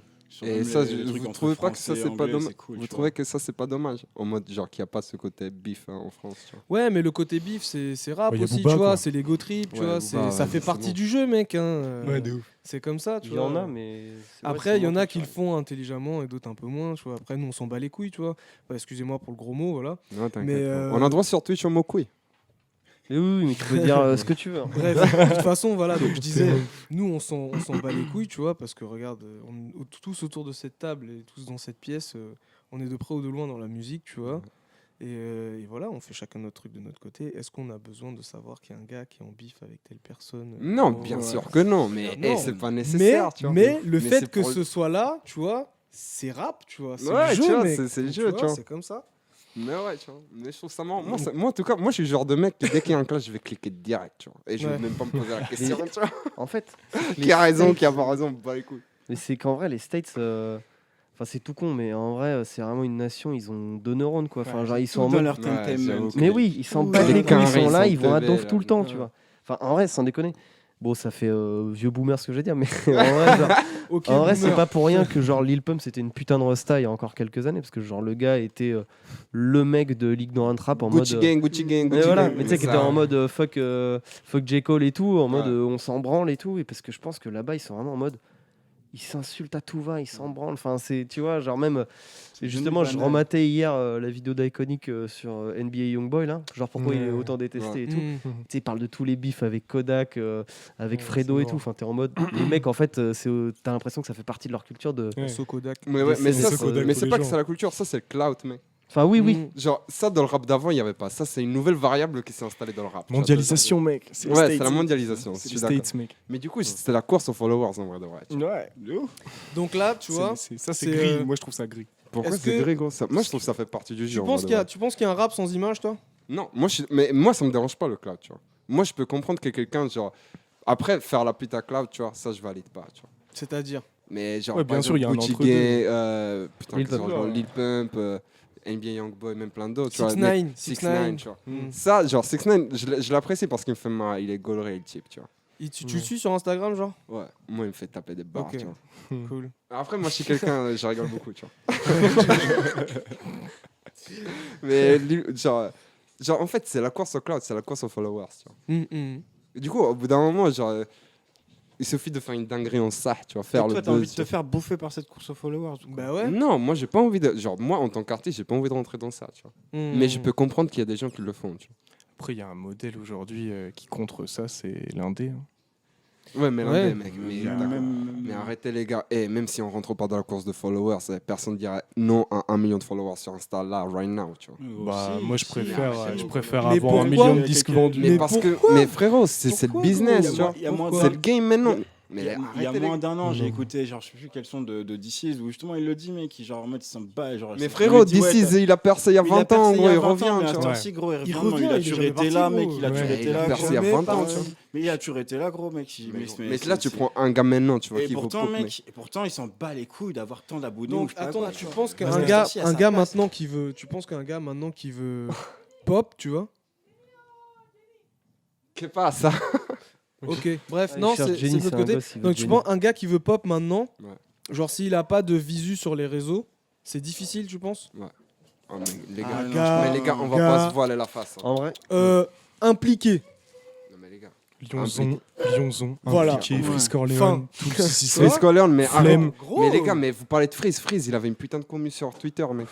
Et ça, vous trouvez pas que ça, c'est pas dommage Vous trouvez que ça, c'est pas dommage En mode, genre, qu'il n'y a pas ce côté bif en France, tu vois. Ouais, mais le côté bif, c'est rap Ouais, y a aussi, Booba, tu vois. quoi. C'est l'ego trip, tu Ouais, vois. Booba, Ça ouais, fait c'est partie bon. du jeu, mec. Ouais, de ouf. C'est comme ça, tu Il y vois. en a, mais. Après, il y en a qui le font intelligemment et d'autres un peu moins, tu vois. Après, nous, on s'en bat les couilles, tu vois. Bah, excusez-moi pour le gros mot, voilà. Non, t'inquiète. Mais, On a droit sur Twitch au mot couille. Mais oui, mais tu peux dire ce que tu veux. hein. Bref, de toute façon, voilà, donc je disais, nous, on s'en bat les couilles, tu vois, parce que regarde, tous autour de cette table et tous dans cette pièce, on est de près ou de loin dans la musique, tu vois. Et voilà, on fait chacun notre truc de notre côté. Est-ce qu'on a besoin de savoir qu'il y a un gars qui est en bif avec telle personne? Non, bien sûr que non, mais Non. c'est pas nécessaire, tu vois. Mais le Mais fait c'est que pour- ce soit là, tu vois, c'est rap, tu vois. C'est Ouais, le jeu, tu vois, mec. c'est le Tu jeu, tu vois. C'est comme ça. Mais ouais, tu vois. Mais je trouve ça marrant. Moi, en tout cas, moi, je suis le genre de mec que dès qu'il y a un clash, je vais cliquer direct, tu vois. Et je vais Ouais. même pas me poser la question, tu vois. En fait, Qui a raison, qui a pas raison, bah écoute. mais c'est qu'en vrai, les States, enfin, c'est tout con, mais en vrai, c'est vraiment une nation, ils ont deux neurones, quoi. Enfin, genre, ils sont en Tout mode. dans leur Ouais, j'avoue entertainment. que- Mais oui, ils s'en Tout battent dans les leur couilles, ils carrés, sont là, ils ils sont vont à teubés, donf là. tout le temps, Ouais. tu vois. Enfin, en vrai, sans déconner. Bon, ça fait vieux boomer ce que je veux dire, mais en vrai, genre, Ok, en vrai, c'est boomer. pas pour rien que genre Lil Pump c'était une putain de resta il y a encore quelques années, parce que genre le gars était le mec de l'ignorant rap en Gucci mode. gang, Gucci gang, Mais Gucci voilà, gang. mais tu sais, qui ça- était en mode fuck J. Cole et tout, en mode Ouais. on s'en branle et tout, et parce que je pense que là-bas ils sont vraiment en mode ils s'insultent à tout va, ils s'en branlent, enfin c'est, tu vois, genre même, C'est justement devenu je banal. rematais hier la vidéo d'Iconic sur NBA Youngboy là, genre pourquoi il est Ouais. autant détesté et tout. Mm. Tu sais, il parle de tous les bifs avec Kodak, avec Ouais, Fredo c'est et mort. tout, enfin t'es en mode, les mecs en fait, t'as l'impression que ça fait partie de leur culture de. Ouais. Sokodak. Mais ouais, mais C'est ça, ce c'est- Kodak mais pour c'est les pas que gens. c'est la culture, ça c'est le clout, mec. Enfin oui, oui. Mm. Genre, ça dans le rap d'avant, il n'y avait pas. Ça, c'est une nouvelle variable qui s'est installée dans le rap. tu vois, Mondialisation, mec. Ouais, c'est la mondialisation, C'est je les suis d'accord. States, mec. Mais du coup, c'était la course aux followers en vrai de vrai. tu vois. Ouais, de ouf. Donc là, tu vois, Ça, c'est c'est, gris. Moi, je trouve ça gris. Pourquoi Est-ce c'est que- gris, gros ça... Moi, je trouve que ça fait partie du jeu. tu en penses vrai qu'il y de a, vrai. tu penses qu'il y a un rap sans image, toi? Non, mais moi, ça me dérange pas le cloud, tu vois. Moi, je peux comprendre que quelqu'un, genre. Après, faire la pute à cloud, tu vois, ça, je valide pas, tu vois. C'est-à-dire? Mais genre, Ouais, par bien sûr, il y a un exemple, Gucci entre-deux. Gang, putain, Lil qu'est-ce Pump. que genre, Lil Pump, NBA Youngboy, même plein d'autres, tu vois. 6ix9ine, 6ix9ine, tu vois. Mm. Ça, genre, 6ix9ine, je l'apprécie parce qu'il me fait marrer, il est gaulerie, le type, tu vois. Tu le suis sur Instagram, genre? Ouais, moi, il me fait taper des barres, Ok. tu vois. Cool. Après, moi, je suis quelqu'un, je rigole beaucoup, tu vois. Mais, genre, en fait, c'est la course au cloud, c'est la course aux followers, tu vois. Mm. Et du coup, au bout d'un moment, genre, il suffit de faire une dinguerie en ça, tu vois, faire Et le toi, t'as envie buzz. de te faire bouffer par cette course aux followers. du coup. Bah ouais. Non, moi, j'ai pas envie de. Genre, moi, en tant qu'artiste, j'ai pas envie de rentrer dans ça, tu vois. Mm. Mais je peux comprendre qu'il y a des gens qui le font, tu Après, il y a un modèle aujourd'hui qui contre ça, c'est l'indé. Hein. vois. Ouais, mais Ouais. mec, mais, Même- d'accord. même- Mais arrêtez, les gars. Et même si on rentre pas dans la course de followers, personne dirait non à 1 million de followers sur Insta, là, right now, tu vois. Bah, Si, moi, je si, préfère, chez je nous. préfère Mais avoir un pourquoi million de Il y a disques quelques- vendus. Mais, Mais parce que, pourquoi mais frérot, c'est le Pourquoi, business, gros tu vois. Il y a moins de- C'est le game maintenant. Il y a- Mais il y a arrêtez, les moins d'un an, j'ai Non. écouté, genre, je sais plus quels sont de DC's, où justement il le dit, mec, qui genre en mode il s'en bat. Genre, Mais il frérot, me dit, ouais, d'ici, t'as- il a percé il y a il 20 ans, percé gros, il 20 ans, revient, mais à tu ce vois. temps-ci, gros, il revient, revient, il a il est toujours jamais été parti, là, gros. mec, il a Ouais, toujours il été a là. percé gros. il y a 20 ans, Ouais. tu vois. Mais il a toujours été là, gros, mec. Mais là, tu prends un gars maintenant, tu vois, Et qui vaut pourtant, beaucoup, mec. mec, et pourtant, il s'en bat les couilles d'avoir tant d'abonnés. ou Donc je sais pas attends, quoi, tu vois. penses Parce qu'un que gars, celle-ci, à un sa gars place. maintenant qui veut, tu penses qu'un gars maintenant qui veut pop, tu vois? Qu'est-ce pas ça? Ok, bref, Ah, il non, cherche c'est Jenny, de l'autre c'est un côté. gosse, il veut Donc tu Jenny. penses un gars qui veut pop maintenant, Ouais. genre s'il a pas de visu sur les réseaux, c'est difficile, tu penses? Oh, mais les Ah, gars, non, gars, mais les gars, on va gars. pas se voiler la face. hein. En vrai, Impliqué. Non, mais les gars. Lyonzon, Voilà. impliqué, Ouais. Freeze Fin. Corleone, tout le 6 Freeze Corleone, mais Flemme. Gros. Mais les gars, mais vous parlez de Freeze, il avait une putain de commu sur Twitter, mec.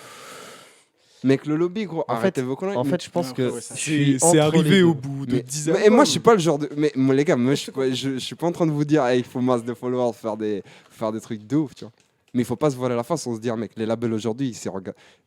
Mec, le lobby, gros, En arrêtez fait- vos conneries. en fait, je pense Non, que ouais, ça, je suis C'est entre les arrivé deux. au bout de Mais- 10 ans. Et moi, je suis pas le genre de. Mais moi, les gars, moi, je suis pas en train de vous dire, hey, il faut masse de followers, faire des trucs de ouf, tu vois. Mais il faut pas se voiler la face, on se dit, mec, les labels aujourd'hui,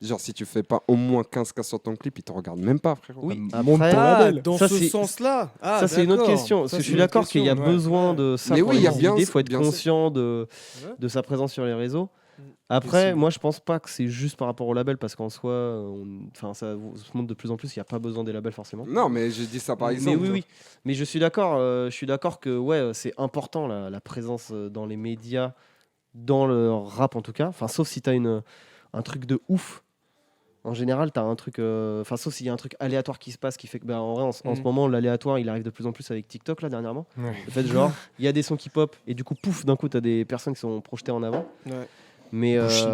genre, si tu fais pas au moins 15K sur ton clip, ils te regardent même pas, frérot. Oui, Monte après, ton label. Dans Ça, ce c'est- sens-là. Ah, ça c'est une autre d'accord. question. Ça, Parce que je c'est suis une autre d'accord qu'il y a question, ouais. besoin de ça. Mais pour oui, il y a exister. bien- Il faut être bien sûr. conscient Ouais. de sa présence sur les réseaux. Mm. Après, Possible. moi je pense pas que c'est juste par rapport au label parce qu'en soi, enfin ça se montre de plus en plus. Il n'y a pas besoin des labels forcément. Non, mais je dis ça par Mais exemple. oui, tu oui. Mais je suis d'accord. Je suis d'accord que ouais, c'est important la présence dans les médias, dans le rap en tout cas. Enfin, sauf si tu as un truc de ouf. En général, tu as un truc. Enfin, sauf s'il y a un truc aléatoire qui se passe qui fait que, en vrai, en ce Mm. moment, l'aléatoire il arrive de plus en plus avec TikTok là dernièrement. Ouais. Le fait, genre, il y a des sons qui pop et du coup, pouf, d'un coup, tu as des personnes qui sont projetées en avant. Ouais. Mais, Bullshit.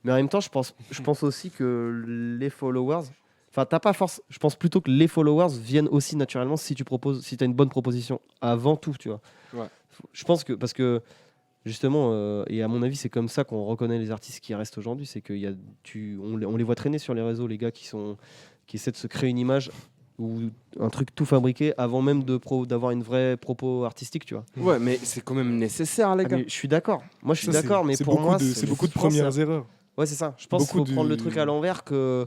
mais en même temps, je pense aussi que les followers. Enfin, t'as pas force. Je pense plutôt que les followers viennent aussi naturellement si tu as une bonne proposition avant tout, tu vois. Ouais. Je pense que parce que justement, et à mon avis, c'est comme ça qu'on reconnaît les artistes qui restent aujourd'hui, c'est qu'il y a, on les voit traîner sur les réseaux, les gars qui essaient de se créer une image ou un truc tout fabriqué avant même d'avoir une vraie propos artistique, tu vois. Ouais, mais c'est quand même nécessaire, les Ah, gars. mais je suis d'accord. Moi, je suis C'est d'accord, mais pour beaucoup moi, c'est beaucoup de je pense que premières erreurs. ouais, c'est ça. Je pense qu'il beaucoup faut prendre le de- truc à l'envers, que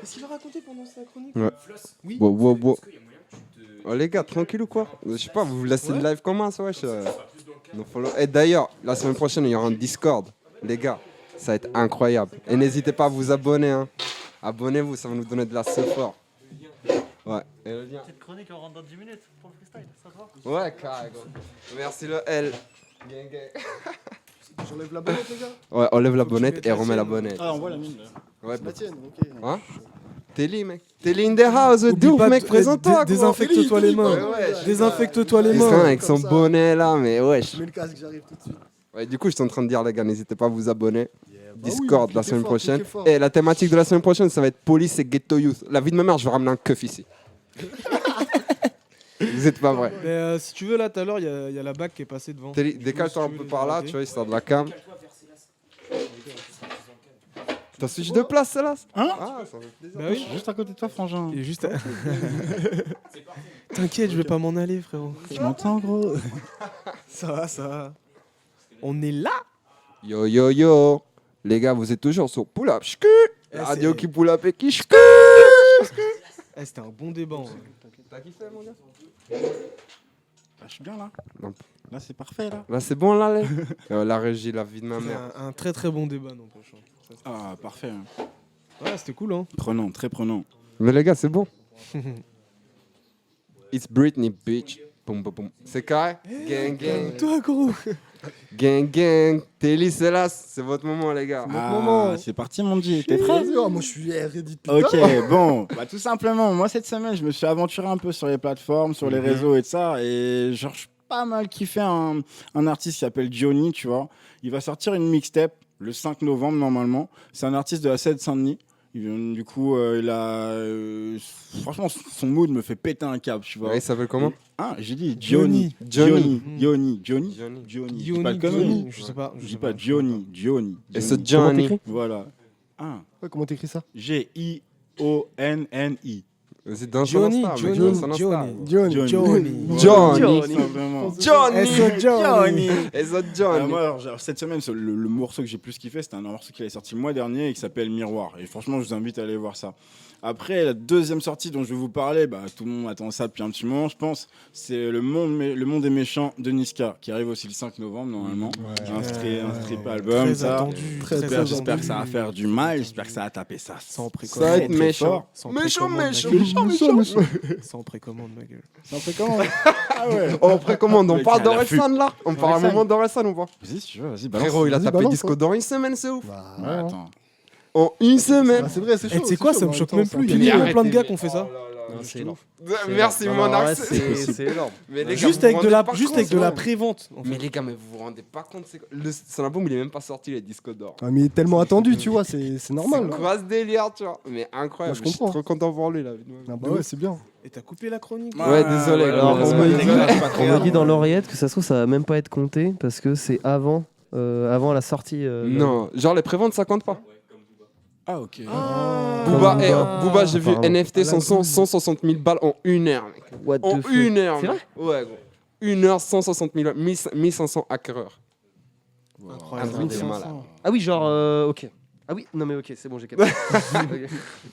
Qu'est-ce qu'il va raconter pendant sa chronique? Ouais. Floss, Oui. Wow, wow, wow. est-ce qu'il y a moyen que tu te Oh les gars, tranquille ou quoi? Je sais pas, vous vous laissez le live commence, wesh. Et d'ailleurs, la semaine prochaine, il y aura un Discord. Les gars, ça va être incroyable. Et n'hésitez pas à vous abonner. Hein. Abonnez-vous, ça va nous donner de la support. Ouais. Et le lien. Petite chronique, on rentre dans 10 minutes pour le freestyle, ça te va? Ouais, carrément. Merci le L. Gang, gang. J'enlève la bonnette, les gars. Ouais, on lève la Faut que tu bonnette mettes et la on met la sienne. bonnette. Ah, on voit la mine là. Ouais, La tienne, ok. Hein? Telly, mec. Telly in the house, de Oublie ouf, pas mec, de- présente-toi. gros. Désinfecte-toi les mains. Ouais, Désinfecte-toi les Il mains. serait avec son Comme ça. bonnet là, mais wesh. Je mets le casque, j'arrive tout de suite. Ouais, du coup, je suis en train de dire, les gars, n'hésitez pas à vous abonner. Bah Discord oui, la cliquez semaine fort, prochaine. cliquez fort. Et la thématique de la semaine prochaine, ça va être police et ghetto youth. La vie de ma mère, je vais ramener un keuf ici. Vous êtes pas vrai. Mais si tu veux, là, tout à l'heure, il y a la bague qui est passée devant. Telly, Si tu décale-toi veux, un si tu peu veux par les là, arrêter. tu vois, histoire de la cam. T'as switch de place, celle-là? Hein? Ah, ça fait plaisir. Bah oui. Juste à côté de toi, frangin. Il est juste. T'inquiète, je vais pas m'en aller, frérot. Tu m'entends, gros? Ça va, ça va. On est là. Yo, yo, yo. Les gars, vous êtes toujours sur Pull Up. Shku. Eh, La radio c'est- qui pull up et qui shku. Eh, c'était un bon débat. en vrai. T'as kiffé, mon gars? Je suis bien là. Non. Là, c'est parfait là. Là, c'est bon, là, les la régie, la vie de ma C'était mère. un très très bon débat, n'empêche. Ah, parfait. Hein. Ouais, c'était cool, hein. Prenant, très prenant. Mais les gars, c'est bon. It's Britney, bitch. Boum, boum, boum. C'est carré? Gang, gang. Toi, gros. Gang, gang. Telly, c'est là. C'est votre moment, les gars. Notre moment. C'est parti, mon G. T'es prêt? Vas-y, oh, moi je suis ready depuis Ok, tard. bon, bah, tout simplement, moi cette semaine, je me suis aventuré un peu sur les plateformes, sur les réseaux et de ça, et genre, je suis pas mal kiffé un artiste qui s'appelle Johnny, tu vois. Il va sortir une mixtape le 5 novembre normalement. C'est un artiste de la Seine-Saint-Denis. Du coup, il a. Franchement, son mood me fait péter un câble, tu vois. Ouais, il s'appelle comment? Ah, j'ai dit Johnny. Johnny. Johnny. Johnny. Johnny. Johnny. Je dis pas de conneries. Johnny, je sais pas. Je dis pas Johnny. Johnny. Et ce Johnny. Johnny. Voilà. Ah, Ouais, comment t'écris ça? Johnny. C'est dans son Johnny, Insta, mec, Johnny, dans son Insta. Johnny. Johnny. Johnny. Johnny. Tout simplement. Johnny. Johnny. Et ce Alors Johnny. moi, genre, cette semaine, le morceau que j'ai plus kiffé, c'était un morceau qui est sorti le mois dernier et qui s'appelle Miroir. Et franchement, je vous invite à aller voir ça. Après, la deuxième sortie dont je vais vous parler, bah, tout le monde attend ça depuis un petit moment, je pense. C'est le monde est méchant de Niska, qui arrive aussi le 5 novembre, normalement. Un strip album, Très ça. attendu. Très J'espère attendu. que ça va faire du mal, j'espère que ça va taper ça. Sans Ça va précommande. être méchant. Sans Méchant, précommande, méchant, ma méchant, gueule. méchant. Sans précommande, ma gueule. Ça fait comment? Ah ouais. On précommande, on Mec, parle à l'affût. d'Orelsan là. On parle un Orelsan. moment d'Orelsan ou pas? Vas-y, si tu veux, vas-y, balance. Frérot, il a Vas-y, tapé balance, disco hein. dans une semaine, c'est ouf. Bah, Ouais, ouais. attends. En une semaine. Bah, c'est vrai, c'est chaud. Eh, tu sais c'est quoi, chaud, ça me mais choque en même même plus. temps, Il y ça- a plein de gars qui ont fait ça. C'est énorme. Merci, mon accès. C'est énorme. Mais les gars, Juste vous avec vous de la, rendez pas juste compte, avec de c'est la vrai. prévente. en fait. Mais les gars, mais vous vous rendez pas compte, c'est quoi son album, il est même pas sorti, les disques d'or. Ah, mais il est tellement attendu, tu vois, c'est normal. C'est hein. quoi ce délire, tu vois? Mais incroyable, Moi, je je suis comprends. trop content pour lui là. Ah bah ouais, c'est bien. Et t'as coupé la chronique. Ouais, désolé. Alors, gros, on désolé. me dit- Désolé. On me dit dans l'oreillette que ça se trouve, ça va même pas être compté parce que c'est avant la sortie. Non, genre les préventes, ça compte pas. Ah, ok. Booba, Booba. Booba, j'ai vu Apparemment. NFT 160 000 balles en une heure, mec. What En the fuck. une heure, C'est mec. Ouais, gros. Une heure, 160 000 balles, 1500 hackers. Un Incroyable. truc de malade. Ah oui, genre, ok. Ah oui, non mais ok, c'est bon, j'ai capté. Ok.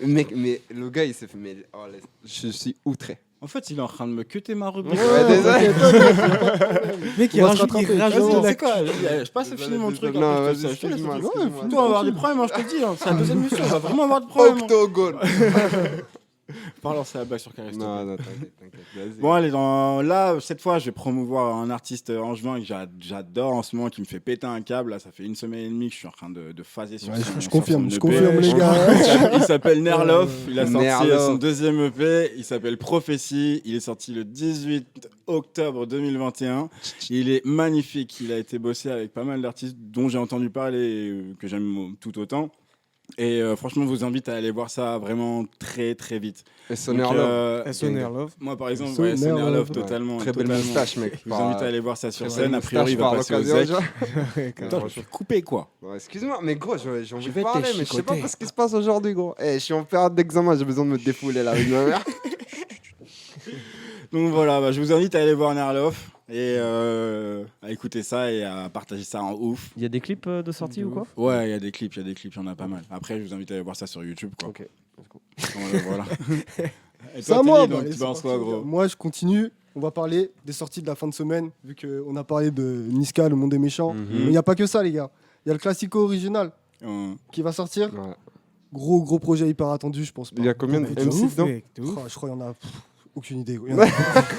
Mec, mais le gars, il s'est fait. Mais, oh, je suis outré. En fait, il est en train de me cuter ma rubrique. Ouais, désolé. Mec, il On va se rajoute rattraper. rajoute Vas-y, de la c'est quoi? Je passe à finir mon truc. Non, après, vas-y, je te laisse, excuse-moi, je te laisse. excuse-moi. On va avoir des problèmes, hein, je te le dis. Hein. C'est la deuxième mission, on va vraiment avoir des problèmes. hein. Octogone. Pas lancer la blague sur Caris. Non, non, t'inquiète, t'inquiète. Vas-y. Bon, allez, là, cette fois, je vais promouvoir un artiste angevin que j'adore en ce moment, qui me fait péter un câble. Là, ça fait une semaine et demie que je suis en train de phaser sur Ouais, son- je sur confirme, son je EP. confirme, les gars. Il s'appelle Nerlof. Il a sorti Nerlof. son deuxième EP. Il s'appelle Prophétie. Il est sorti le 18 octobre 2021. Il est magnifique. Il a été bossé avec pas mal d'artistes dont j'ai entendu parler, que j'aime tout autant. Et franchement, je vous invite à aller voir ça vraiment très très vite. Et Donc, Sonner Love. SONR Love. moi, par exemple, Sonner ouais, Sonner Love, Love, ouais. totalement. Très belle totalement. moustache, mec. Je vous invite à aller voir ça sur Très scène. belle A priori, il va moustache passer par au l'occasion, ZEC. déjà. Attends, je me suis coupé quoi. Ouais, excuse-moi, mais gros, j'ai envie de vais te parler, mais je sais pas chicoter. ce qui se passe aujourd'hui, gros. Eh, je suis en période d'examen, j'ai besoin de me défouler là avec ma mère. Donc voilà, bah, je vous invite à aller voir Nerlof et à écouter ça et à partager ça en ouf. Il y a des clips de sortie ou quoi? Ouais, il y a des clips, il y en a pas mal. Après, je vous invite à aller voir ça sur YouTube, quoi. Ok. Voilà. Et C'est toi, à moi. Teddy, bah, donc allez, tu c'est balances parti, quoi, les gars. gros? Moi, je continue. On va parler des sorties de la fin de semaine, vu qu'on a parlé de Niska, le monde des méchants. Mhm. Mais il n'y a pas que ça, les gars. Il y a le Classico original Hum. qui va sortir. Ouais. Gros projet hyper attendu, je pense. Il y a combien de De MC ouf, dedans? mec, de ouf. Oh, je crois qu'il y en a aucune idée. Il y en a,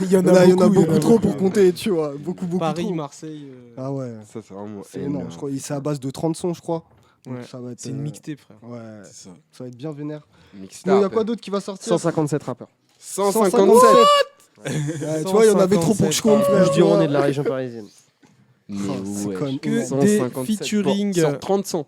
Il y en il y en a beaucoup, beaucoup trop pour compter, tu vois. Beaucoup Paris, trop. Marseille. Ah ouais, Ça, c'est vraiment c'est énorme. Je crois c'est à base de 30 sons, je crois. Donc Ouais. ça va être, C'est une mixtape, frère. Ouais, C'est ça. ça va être bien vénère. Mixtape. Sinon, il y a quoi d'autre qui va sortir 157 rappeurs. 157. Ouais, tu vois, il y en avait trop pour que je compte, frère. Je tu dis on vois. est de la région parisienne. Mais Oh, c'est ouais. quand même Que énorme. des 157 featuring. sur 30 sons.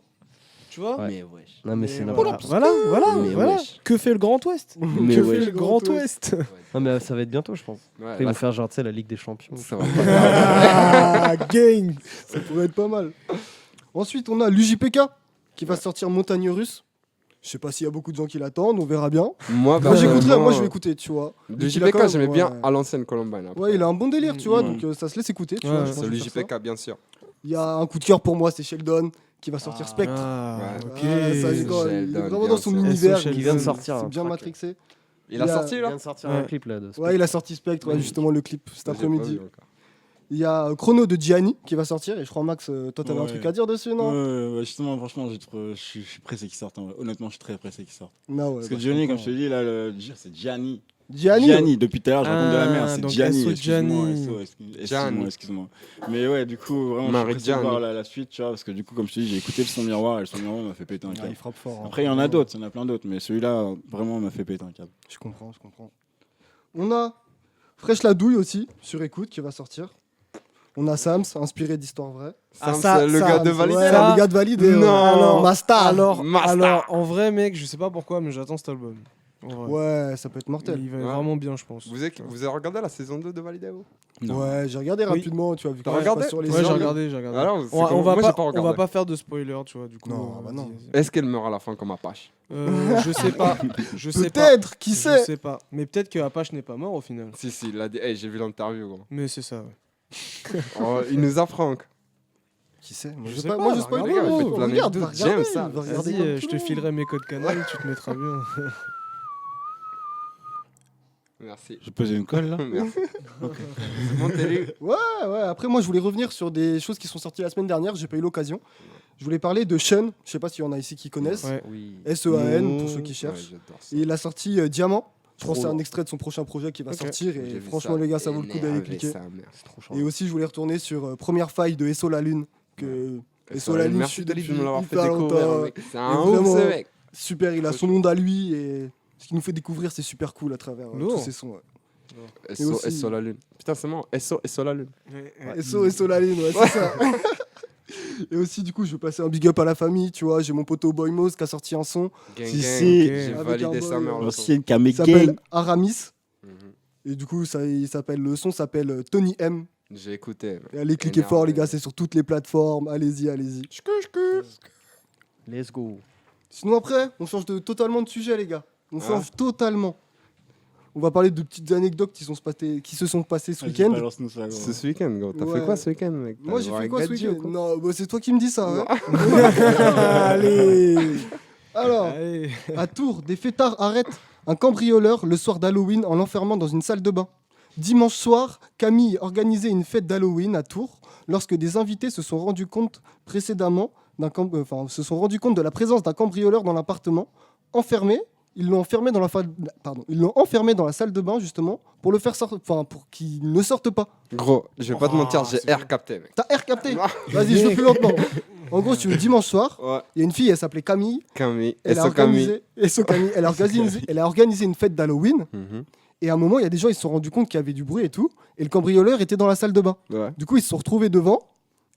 Tu vois Ouais. Mais wesh. Non mais c'est Mais n'importe voilà, voilà, Mais voilà. wesh. Que fait le Grand Ouest Mais Que wesh. fait le Grand Ouest Non mais ça va être bientôt je pense. Ouais, Après ils là, vont faire genre tu sais la Ligue des Champions. ça va. Ah, gang. Ça pourrait être pas mal. Ensuite, on a l'UJPK qui va sortir Montagne Russe. Je sais pas s'il y a beaucoup de gens qui l'attendent, on verra bien. Moi, Moi, j'écouterai, personnellement, moi je vais écouter, tu vois. Le Il a quand JPK, même- j'aimais bien ouais. à l'ancienne Columbine. après. Ouais, il a un bon délire, tu vois, Ouais. donc ça se laisse écouter. Tu Ouais, vois, je ouais. pense C'est que le je vais faire ça. JPK, bien sûr. Il y a un coup de cœur pour moi, c'est Sheldon qui va sortir Ah, Spectre. Ah, Ouais. ok. Ah, ça, j'ai quand- il est Sheldon, vraiment bien dans son sûr. univers. Sheldon. Qui vient de c'est- sortir, C'est un bien track. matrixé. Il a Il y a- sorti Il là vient de sortir Ouais. un clip là. De Ouais, il a sorti Spectre, ouais, justement le clip cet J'ai pas après-midi. vu encore. Il y a Chrono de Gianni qui va sortir et je crois Max, toi t'avais un Ouais. truc à dire dessus, non? Ouais, justement, franchement, je suis pressé qu'il sorte. En vrai. Honnêtement, je suis très pressé qu'il sorte. Non, ouais, Parce que bah, Johnny, comme comprends. je te dis, là, c'est Gianni. Gianni, Gianni, depuis tout à l'heure, je raconte de la Ah, merde. C'est donc Gianni, SO excuse-moi. Gianni. Excuse-moi, excuse-moi. Mais ouais, du coup, vraiment, je Marie suis pressé de voir Gianni. la suite, tu vois, parce que du coup, comme je te dis, j'ai écouté le son miroir et le son miroir m'a fait péter un Ah, câble. il frappe fort. hein. Après, il y en a d'autres, il y en a plein d'autres, mais celui-là, vraiment, m'a fait péter un câble. Je comprends. On a Fresh la douille aussi, sur écoute, qui va sortir. On a Sams, inspiré d'histoires vraies. Sam, ça- c'est le ça- gars de Validé Ouais, là. le gars de Validé. Non. ouais. Alors, Masta. alors, en vrai, mec, je sais pas pourquoi, mais j'attends cet album. En vrai. Ouais, ça peut être mortel. Il va Ouais. vraiment bien, je pense. Vous avez regardé la saison 2 de Validé vous? Ouais, j'ai regardé Oui. rapidement, tu vois, vu que T'as moi, je regardé passe sur les Ouais, j'ai heures. regardé. Alors, c'est On comment- va moi, pas, j'ai pas on regardé. va pas faire de spoiler, tu vois, du coup. Non, bah non. Est-ce qu'elle meurt à la fin comme Apache? Je sais pas. Je sais pas. Peut-être, qui Je sait? sais pas. Mais peut-être que Apache n'est pas mort au final. Si, il a dit. Hey, j'ai vu l'interview, gros. Mais c'est ça, ouais. Oh, il nous a Franck. Qui sait? Moi, Je je sais sais pas, pas, moi, je va spoil regarder, pas. gars, gros. faites plein Regarde, d'anecdotes, va regarder, j'aime ça. va regarder Vas-y, comme je tout te le monde. filerai mes codes canal, tu te mettras bien. Merci. Je posais une colle là. Merci. C'est bon, Terry. Ouais, après, moi, je voulais revenir sur des choses qui sont sorties la semaine dernière, j'ai pas eu l'occasion. Je voulais parler de Sean, je sais pas s'il y en a ici qui connaissent. Ouais. Oui. SEAN, pour ceux qui Ouais, cherchent. j'adore ça. Et il a sorti Diamant. Je pense que c'est Trop. un extrait de son prochain projet qui va Ok. sortir. J'ai Et vu franchement, ça, les gars, ça vaut le coup d'aller énervé, cliquer. sa mère. C'est trop chaud. Et aussi, je voulais retourner sur Première faille de Esso la Lune. Que Esso la Lune, je Merci suis de lui depuis de me l'avoir fait hyper découvrir, longtemps. mec. C'est Et un ouf, vraiment, ce mec. super, il a son monde à lui. Et ce qu'il nous fait découvrir, c'est super cool à travers Lourd. tous ses sons. Ouais. SO, aussi- SO la lune. Putain, c'est marrant. SO la lune. Esso la Lune, ouais, c'est ça. Et aussi, du coup, je veux passer un big up à la famille. Tu vois, j'ai mon poteau Boy Moz qui a sorti un son. Gang, Si, gang. si. J'ai Avec validé un sa boy, mère. le son. L'ancienne Il Kamé s'appelle Gang. Aramis. Mhm. Et du coup, le son s'appelle Tony M. J'ai écouté. Et allez, cliquez Énervé. fort, les gars, c'est sur toutes les plateformes. Allez-y. Let's go. Sinon, après, on change totalement de sujet, les gars. On Ah. change totalement. On va parler de petites anecdotes qui se sont passées ce week-end. Balance-nous ça, gros. C'est ce week-end, gros. T'as Ouais. fait quoi ce week-end, mec? Moi, j'ai fait quoi ce week-end? Non, bah, c'est toi qui me dis ça. hein. Allez. Alors, Allez. à Tours, des fêtards arrêtent un cambrioleur le soir d'Halloween en l'enfermant dans une salle de bain. Dimanche soir, Camille organisait une fête d'Halloween à Tours lorsque des invités se sont rendus compte se sont rendus compte de la présence d'un cambrioleur dans l'appartement. Enfermé, ils l'ont enfermé dans la salle de bain justement pour le faire pour qu'il ne sorte pas. Gros, je vais pas te Oh, mentir, j'ai c'est air capté, mec. T'as air capté? Vas-y, je vais plus lentement. En gros, si tu veux, dimanche soir, Ouais. il y a une fille, elle s'appelait Camille. Camille. Elle a SO Camille. elle a organisé une fête d'Halloween. Mhm. Et à un moment, il y a des gens, ils se sont rendus compte qu'il y avait du bruit et tout. Et le cambrioleur était dans la salle de bain. Ouais. Du coup, ils se sont retrouvés devant.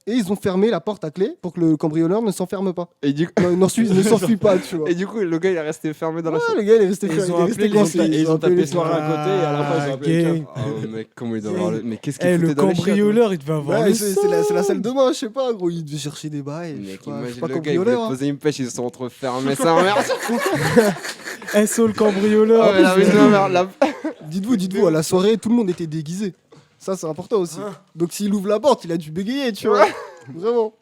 Et ils ont fermé la porte à clé pour que le cambrioleur ne s'enferme pas. Et du coup, Non, il ne s'enfuit pas, tu vois. et du coup, le gars, il est resté fermé dans la Ouais, salle. le gars, il est resté Ils fermé, ont il est resté appelé les coincé. autres, Ils ont appelé tapé les soir à côté et à la fin ils ont appelé le gang. chef. Oh, mec, comment il doit avoir le. Mais qu'est-ce qu'il Eh, le foutait dans les chiottes, cambrioleur, il devait avoir Ouais, le c'est la salle de bain, je sais pas, gros. Il devait chercher des bails. Je sais Mec, pas, je suis imagine pas le gars, il voulait cambrioleur. hein. poser une pêche, ils se sont refermés, sa mère. SO le cambrioleur. Ouais, la vie de ma mère, la- Dites-vous, à la soirée, tout le monde était déguisé. Ça, c'est important aussi. Donc, s'il ouvre la porte, il a dû bégayer, tu vois. Vraiment.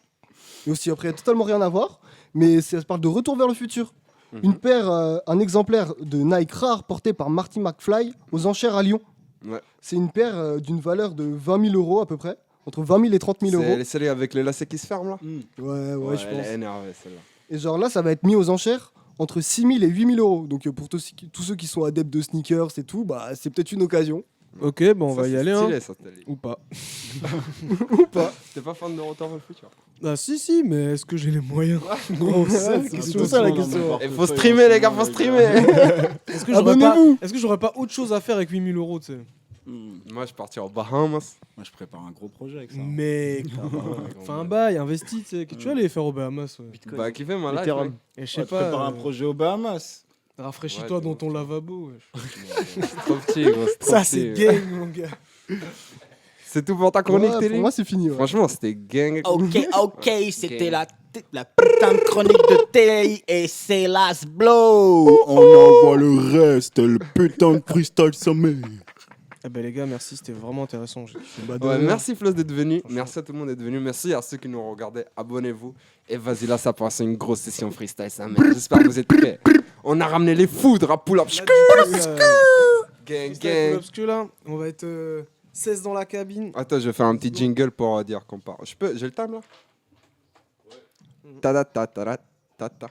Et aussi, après, totalement rien à voir. Mais ça parle de Retour vers le futur. Un exemplaire de Nike rare porté par Marty McFly aux enchères à Lyon. Ouais. C'est une paire d'une valeur de 20 000 euros à peu près, entre 20 000 et 30 000 euros. C'est celle avec les lacets qui se ferment là. Ouais, je Elle est pense. énervée celle-là. Et genre là, ça va être mis aux enchères entre 6 000 et 8 000 euros. Donc pour tous ceux qui sont adeptes de sneakers et tout, bah, c'est peut-être une occasion. Ok, bon, on Ça, va y c'est aller. stylé, Hein. ça, Stanley. Ou pas. Ou pas. T'es pas fan de Retour vers le futur? Ah si, mais est-ce que j'ai les moyens? Gros, C'est tout ça la question. Il faut streamer les gars, faut streamer. Est-ce que j'aurais pas, Abonnez-vous. est-ce que j'aurais pas autre chose à faire avec 8000 euros, tu sais? Moi je partais aux Bahamas. Moi, je prépare un gros projet avec ça. Mec, fais un bail, investis, tu sais. Que tu vas aller faire aux Bahamas. Ouais. Bah kiffez ma life. Ethereum. mec. Et je Ouais, sais je prépare pas, un projet aux Bahamas. rafraîchis-toi Ouais, dans t'es ton lavabo. wesh. C'est trop petit gros. c'est trop Ça, petit, c'est ouais. gang, mon gars. C'est tout pour ta chronique Ouais, Télé. pour moi, c'est fini. ouais. Franchement c'était gang. Ok, c'était la putain de chronique de Télé et c'est Last Blow. On envoie le reste, le putain de freestyle sommet. Eh ben les gars, merci, c'était vraiment intéressant. J'ai kiffé. Bah, de Ouais, rien. merci Floss d'être venu. Merci à tout le monde d'être venu. Merci à ceux qui nous regardaient. Abonnez-vous. Et vas-y, là, ça passe une grosse session freestyle, ça, mec. J'espère que vous êtes prêts. On a ramené les foudres à pull-up. Gang, gang. Parce que là, on va être 16 dans la cabine. Attends, je vais faire un petit jingle pour dire qu'on part. J'ai le time là? Ta ta ta ta ta ta.